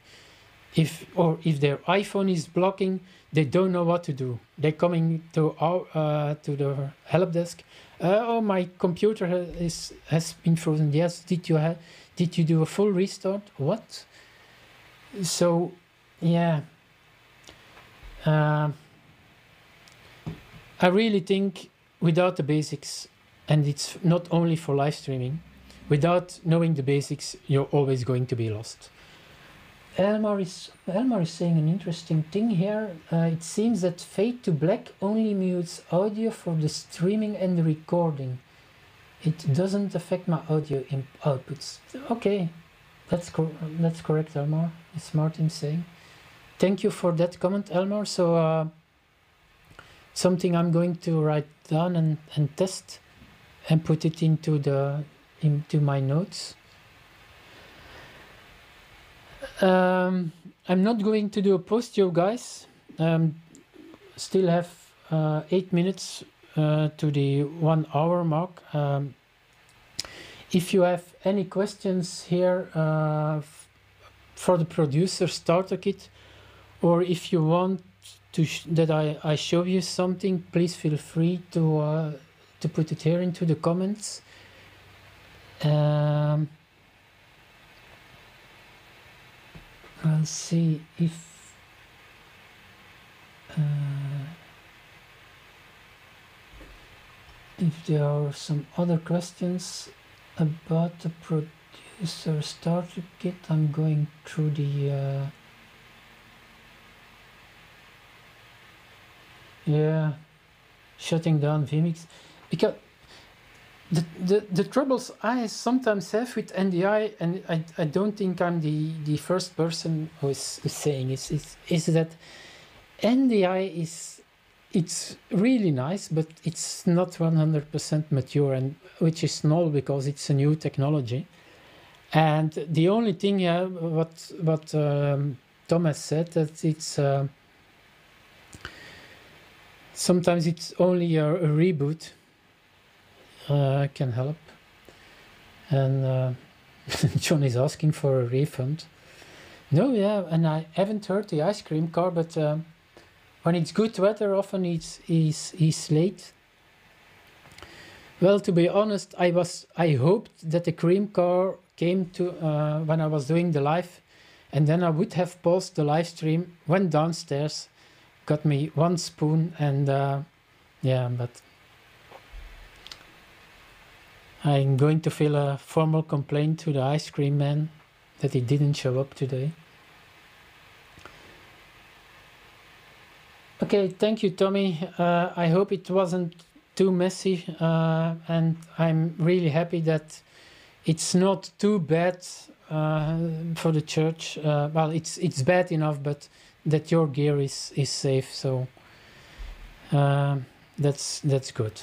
If their iPhone is blocking, they don't know what to do. They're coming to the help desk. Oh, my computer has been frozen. Yes, did you do a full restart? What? So, yeah. I really think without the basics, and it's not only for live streaming, without knowing the basics, you're always going to be lost. Elmar is saying an interesting thing here. It seems that Fade to Black only mutes audio for the streaming and the recording. It doesn't affect my audio outputs. Okay, that's correct, Elmar. Is Martin saying? Thank you for that comment, Elmar. So something I'm going to write down and test and put it into my notes. I'm not going to do a post, you guys. Still have 8 minutes to the 1 hour mark. If you have any questions here for the producer starter kit, or if you want that I show you something, please feel free to put it here into the comments. I'll see if there are some other questions about the User starter kit. I'm going through the yeah, shutting down vMix, because the troubles I sometimes have with NDI, and I don't think I'm the first person who is saying is that NDI it's really nice, but it's not 100% mature, and which is null because it's a new technology. And the only thing, what Thomas said, that it's sometimes it's only a reboot can help. And John is asking for a refund. No, yeah, and I haven't heard the ice cream car, but when it's good weather, often he's late. Well, to be honest, I hoped that the cream car came to when I was doing the live, and then I would have paused the live stream, went downstairs, got me one spoon, and yeah, but I'm going to file a formal complaint to the ice cream man that he didn't show up today. Okay, thank you, Tommy. I hope it wasn't too messy, and I'm really happy that it's not too bad for the church. Well, it's bad enough, but that your gear is safe, so that's good.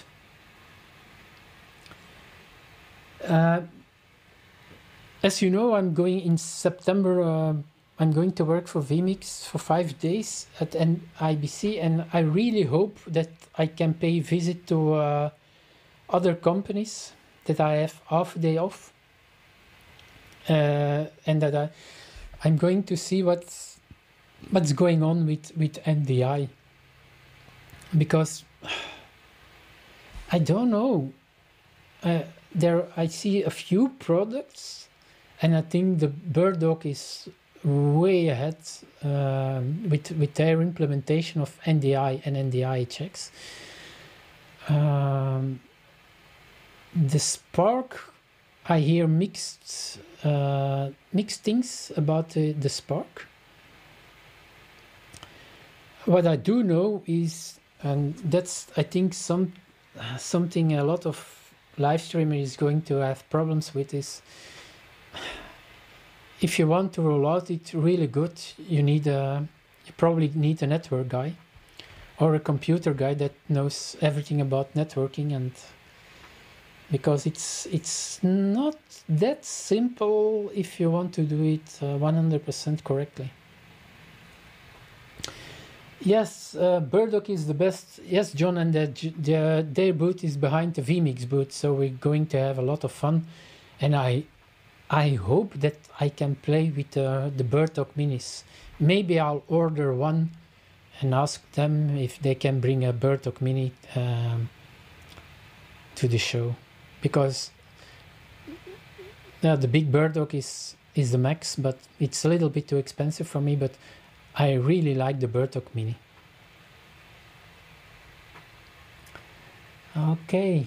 As you know, I'm going in September. I'm going to work for vMix for 5 days at IBC, and I really hope that I can pay visit to other companies that I have half a day off, and that I'm going to see what's going on with NDI, because I don't know. There I see a few products, and I think the Burdock is way ahead with their implementation of NDI and NDI checks. The Spark, I hear mixed things about the Spark. What I do know is, and that's I think something a lot of live streamer is going to have problems with, is if you want to roll out it really good, you probably need a network guy or a computer guy that knows everything about networking, and because it's not that simple if you want to do it 100% correctly. Yes, Burdock is the best. Yes, John, and their booth is behind the vMix booth, so we're going to have a lot of fun. And I hope that I can play with the Burdock minis. Maybe I'll order one and ask them if they can bring a Burdock mini to the show, because the big Burdock is the max, but it's a little bit too expensive for me. But I really like the Burdock mini. Okay.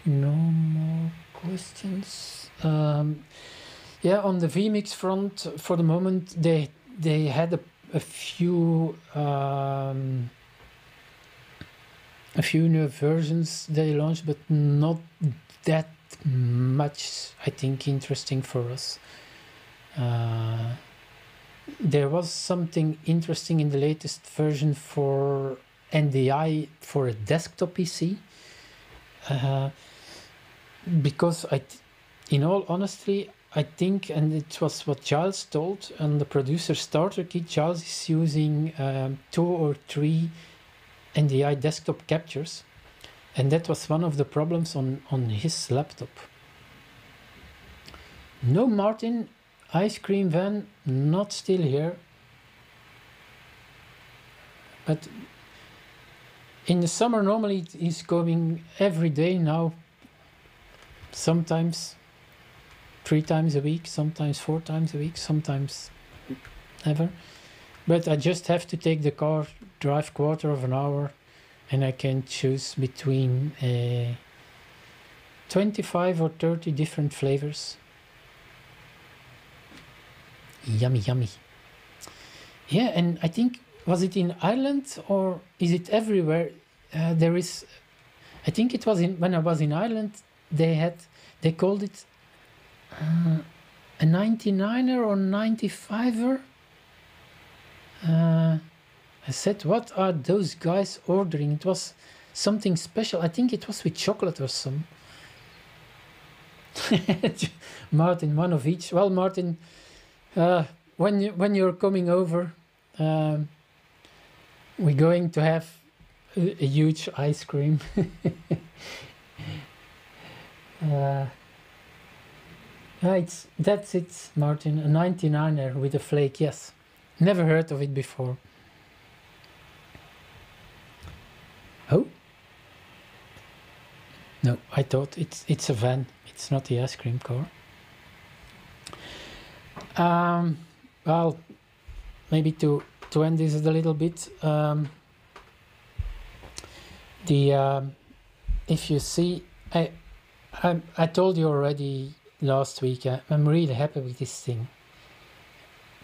No more questions. Yeah, on the vMix front, for the moment, they had a few new versions they launched, but not that much, I think, interesting for us. There was something interesting in the latest version for NDI for a desktop PC, because in all honesty, I think, and it was what Giles told, on the producer starter kit, Giles is using 2 or 3 NDI desktop captures, and that was one of the problems on his laptop. No, Martin, Ice Cream Van, not still here. But in the summer, normally he's going every day now. Sometimes 3 times a week, sometimes 4 times a week, sometimes never. But I just have to take the car, drive quarter of an hour, and I can choose between 25 or 30 different flavors. Yummy, yummy. Yeah, and I think, was it in Ireland or is it everywhere? There is, I think it was when I was in Ireland, they called it a 99er or 95er. I said, what are those guys ordering? It was something special. I think it was with chocolate or some. Martin, one of each. Well, Martin, when you're coming over, we're going to have a huge ice cream. That's it, Martin. A 99er with a flake. Yes, never heard of it before. Oh no, I thought it's a van. It's not the ice cream car. Well, maybe to end this a little bit. If you see, I told you already last week. I'm really happy with this thing.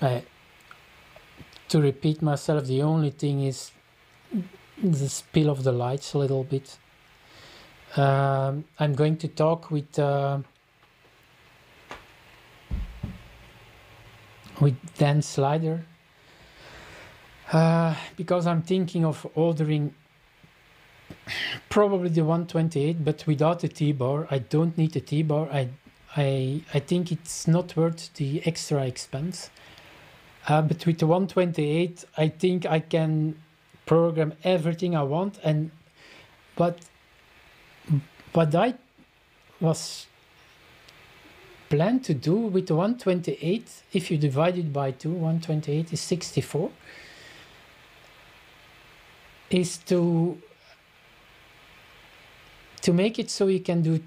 To repeat myself, the only thing is the spill of the lights a little bit. I'm going to talk with Dan Slider because I'm thinking of ordering probably the 128, but without a T-bar. I don't need a T-bar. I think it's not worth the extra expense. But with the 128, I think I can program everything I want. And but what I was planned to do with the 128, if you divide it by 2, 128 is 64, is to make it so you can do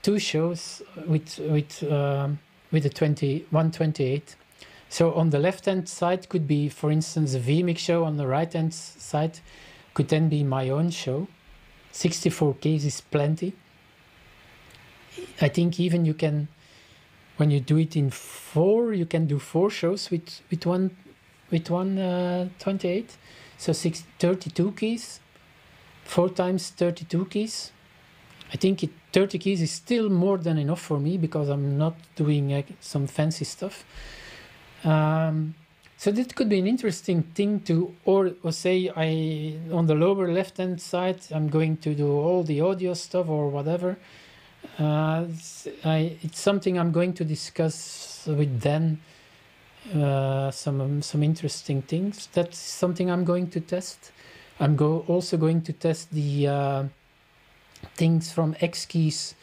2 shows with the 128. So on the left hand side could be, for instance, a vMix show. On the right hand side could then be my own show. 64 Ks is plenty. I think even you can, when you do it in 4, you can do 4 shows with 128. So 32 keys, 4 times 32 keys. I think 30 keys is still more than enough for me because I'm not doing some fancy stuff. So that could be an interesting thing to, or say on the lower left hand side I'm going to do all the audio stuff or whatever. It's something I'm going to discuss with Dan. Some interesting things. That's something I'm going to test. I'm also going to test the things from X keys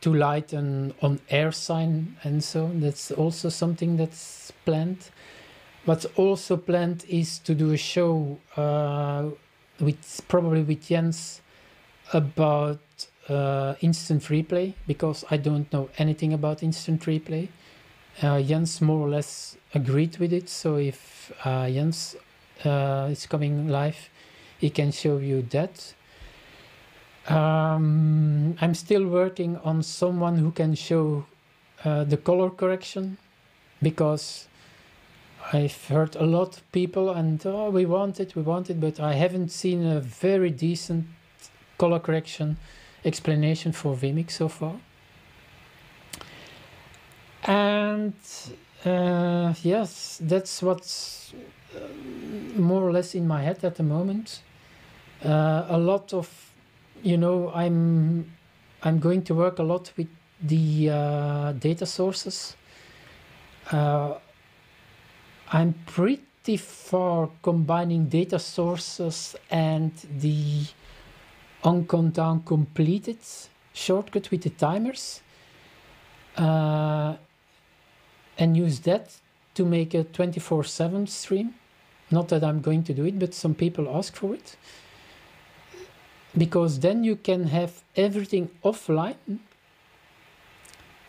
to light an on-air sign, and so that's also something that's planned. What's also planned is to do a show probably with Jens about instant replay, because I don't know anything about instant replay. Jens more or less agreed with it, so if Jens is coming live, he can show you that. I'm still working on someone who can show the color correction, because I've heard a lot of people and we want it, but I haven't seen a very decent color correction explanation for vMix so far. And yes, that's what's more or less in my head at the moment. A lot of, I'm going to work a lot with the data sources. I'm pretty far combining data sources and the on-countdown completed shortcut with the timers, and use that to make a 24/7 stream. Not that I'm going to do it, but some people ask for it, because then you can have everything offline.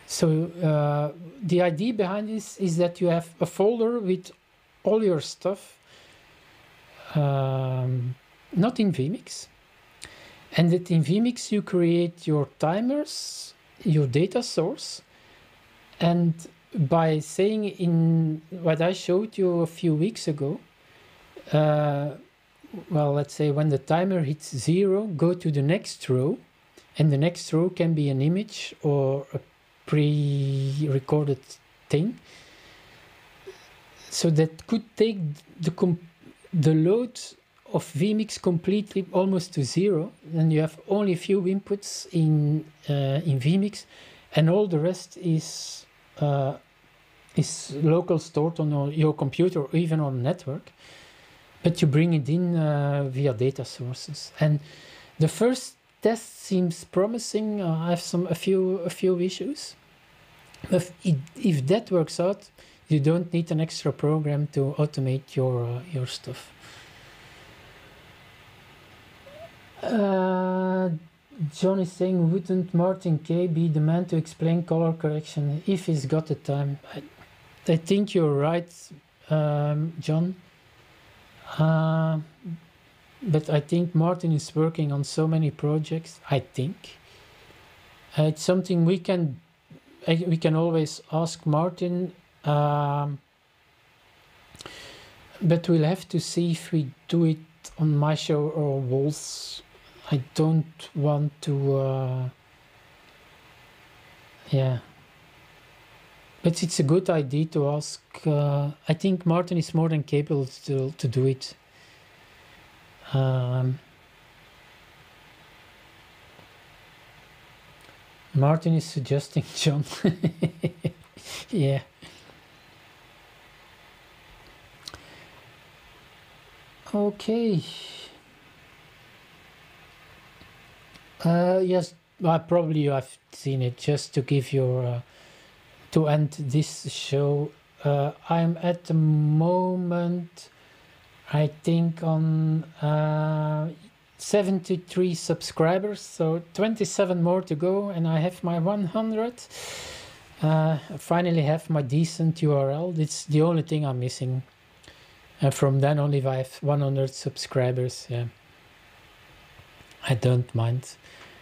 So the idea behind this is that you have a folder with all your stuff, not in vMix. And that in vMix you create your timers, your data source, and by saying in what I showed you a few weeks ago, well, let's say when the timer hits 0, go to the next row, and the next row can be an image or a pre-recorded thing. So that could take the load of vMix completely almost to 0. Then you have only a few inputs in vMix, and all the rest is local stored on your computer or even on network. But you bring it in via data sources. And the first test seems promising. I have a few issues. If that works out, you don't need an extra program to automate your stuff. John is saying, wouldn't Martin K be the man to explain color correction if he's got the time? I think you're right, John. But I think Martin is working on so many projects. I think it's something we can always ask Martin, but we'll have to see if we do it on my show or Walls. I don't want to yeah, but it's a good idea to ask. I think Martin is more than capable to do it. Martin is suggesting John. Yeah. Okay. Yes, probably you have seen it. Just to give your to end this show, I'm at the moment, I think, on 73 subscribers, so 27 more to go, and I have my 100. I finally have my decent URL. It's the only thing I'm missing. From then on, if I have 100 subscribers, yeah, I don't mind.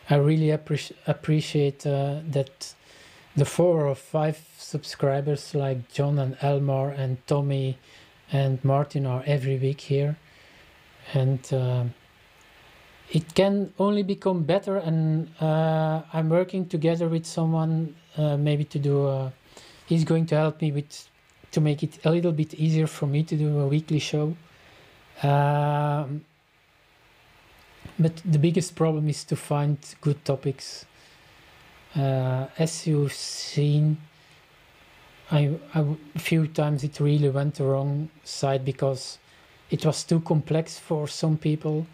I really appreciate that the 4 or 5 subscribers like John and Elmar and Tommy and Martin are every week here, and it can only become better. And I'm working together with someone maybe to do he's going to help me to make it a little bit easier for me to do a weekly show. But the biggest problem is to find good topics. As you've seen, a few times it really went the wrong side because it was too complex for some people.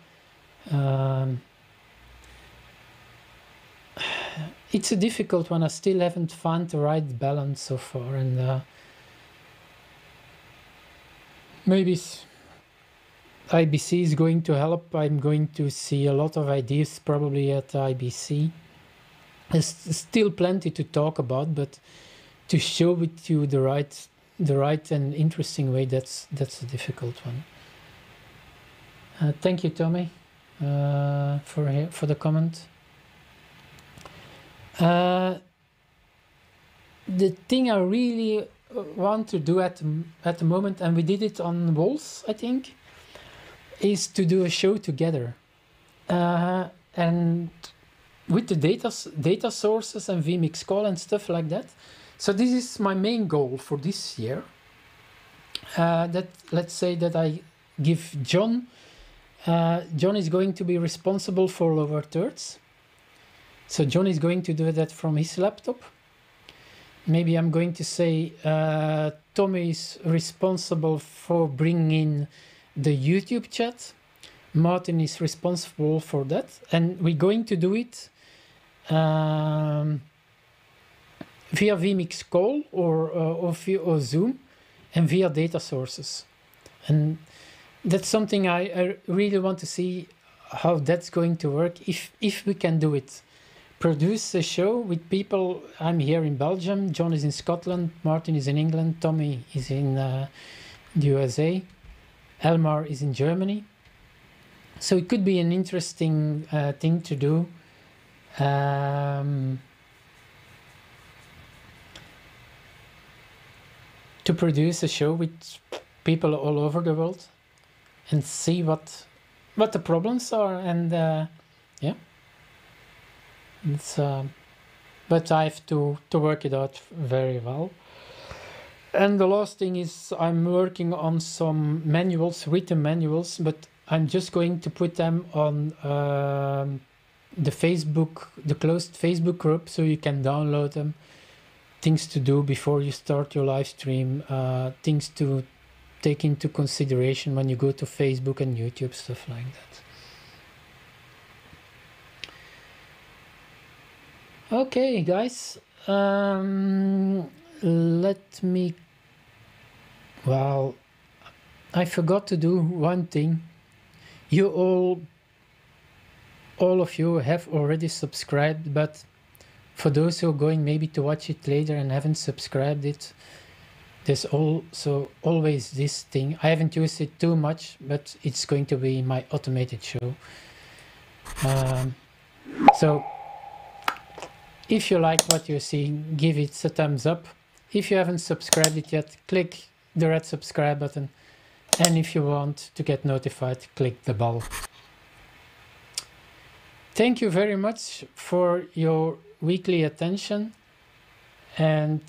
It's a difficult one. I still haven't found the right balance so far, and maybe IBC is going to help. I'm going to see a lot of ideas probably at IBC. There's still plenty to talk about, but to show it to you the right and interesting way, that's a difficult one. Thank you, Tommy, for the comment. The thing I really want to do at the moment, and we did it on Walls, I think, is to do a show together, and with the data sources and vMix call and stuff like that. So this is my main goal for this year. That let's say that I give John. John is going to be responsible for lower thirds. So John is going to do that from his laptop. Maybe I'm going to say Tommy is responsible for bringing in the YouTube chat. Martin is responsible for that, and we're going to do it via vMix call or Zoom, and via data sources. And that's something I really want to see how that's going to work, if we can do it. Produce a show with people. I'm here in Belgium, John is in Scotland, Martin is in England, Tommy is in the USA, Elmar is in Germany. So it could be an interesting thing to do. To produce a show with people all over the world and see what the problems are, and yeah, it's but I have to work it out very well. And the last thing is I'm working on some manuals, written manuals, but I'm just going to put them on the Facebook, the closed Facebook group, so you can download them. Things to do before you start your live stream, things to take into consideration when you go to Facebook and YouTube, stuff like that. Okay, guys, let me, well, I forgot to do one thing. You all of you have already subscribed, but for those who are going maybe to watch it later and haven't subscribed it, there's also always this thing. I haven't used it too much, but it's going to be my automated show. So if you like what you're seeing, give it a thumbs up. If you haven't subscribed it yet, click the red subscribe button. And if you want to get notified, click the bell. Thank you very much for your weekly attention, and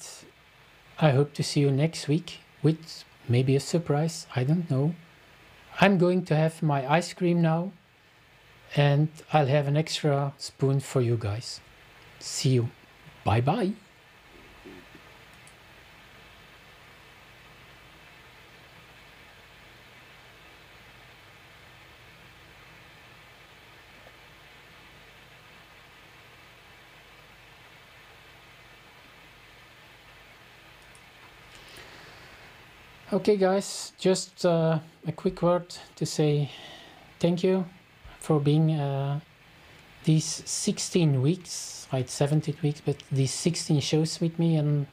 I hope to see you next week with maybe a surprise. I don't know. I'm going to have my ice cream now, and I'll have an extra spoon for you guys. See you. Bye bye. Okay guys, just a quick word to say thank you for being these 16 weeks, right, 17 weeks, but these 16 shows with me, and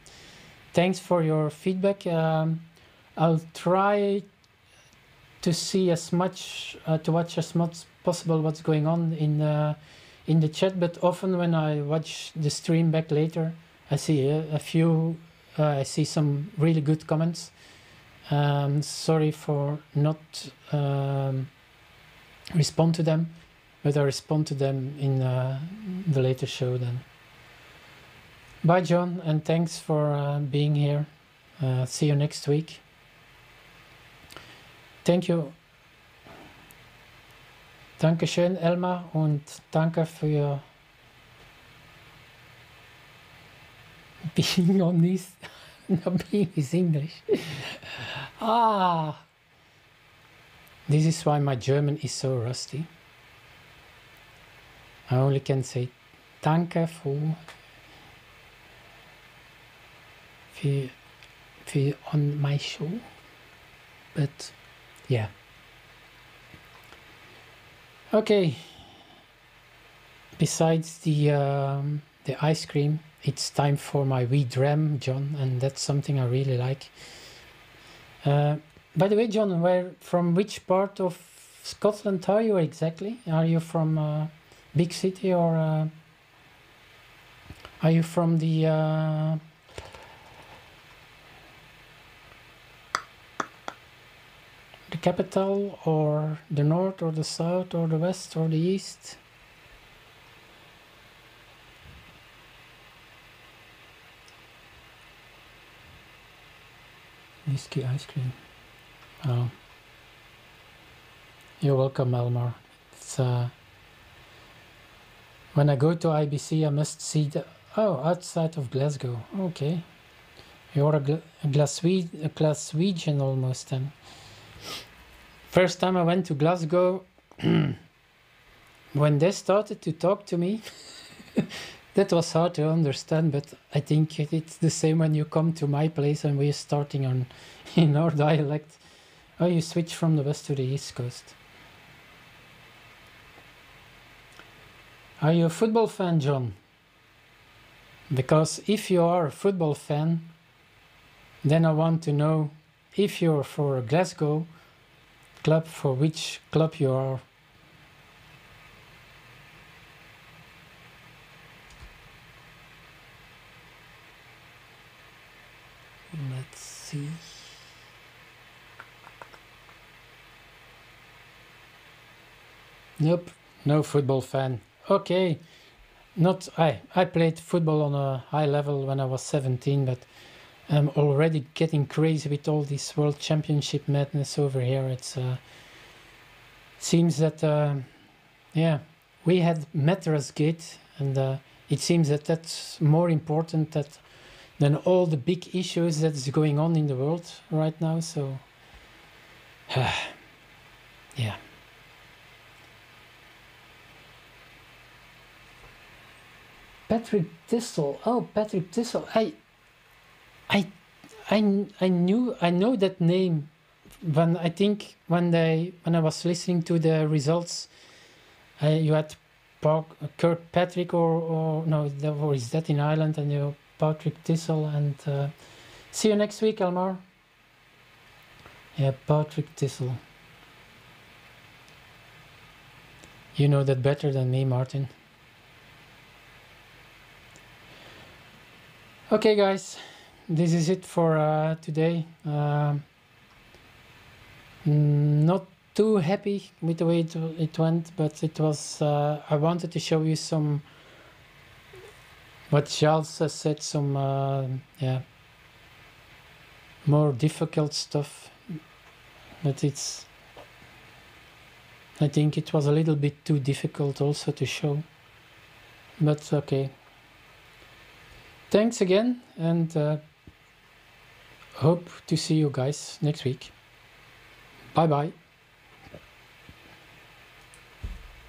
thanks for your feedback. I'll try to see as much, to watch as much possible what's going on in the chat, but often when I watch the stream back later, I see I see some really good comments. Sorry for not respond to them, but I respond to them in the later show then. Bye John, and thanks for being here. See you next week. Thank you. Dankeschön Elmar, und danke für being on this. Not being is English. This is why my German is so rusty. I only can say danke for on my show, but yeah. Okay. Besides the ice cream, it's time for my wee dram, John, and that's something I really like. By the way, John, from which part of Scotland are you exactly? Are you from a big city, or are you from the capital, or the north, or the south, or the west, or the east? Whiskey ice cream. Oh, you're welcome, Elmar. It's when I go to IBC, I must see the outside of Glasgow. Okay, you're a Glaswegian almost then. First time I went to Glasgow, when they started to talk to me, that was hard to understand, but I think it's the same when you come to my place and we're starting in our dialect. Oh, you switch from the west to the east coast. Are you a football fan, John? Because if you are a football fan, then I want to know if you're for a Glasgow club, for which club you are Nope, no football fan. Okay, not I played football on a high level when I was 17, but I'm already getting crazy with all this World Championship madness over here. It's seems that yeah, we had Matras Gate, and it seems that that's more important than all the big issues that's going on in the world right now. So yeah. Patrick Tissel. Oh, Patrick Tissel. I know that name when I was listening to the results. You had Kirkpatrick or no, or is that in Ireland? And you Patrick Tissel, and see you next week, Elmar. Yeah, Patrick Tissel. You know that better than me, Martin. Okay, guys, this is it for today. Not too happy with the way it went, but it was. I wanted to show you some. What Charles has said, some yeah, more difficult stuff. But it's. I think it was a little bit too difficult also to show. But okay. Thanks again, and hope to see you guys next week. Bye bye.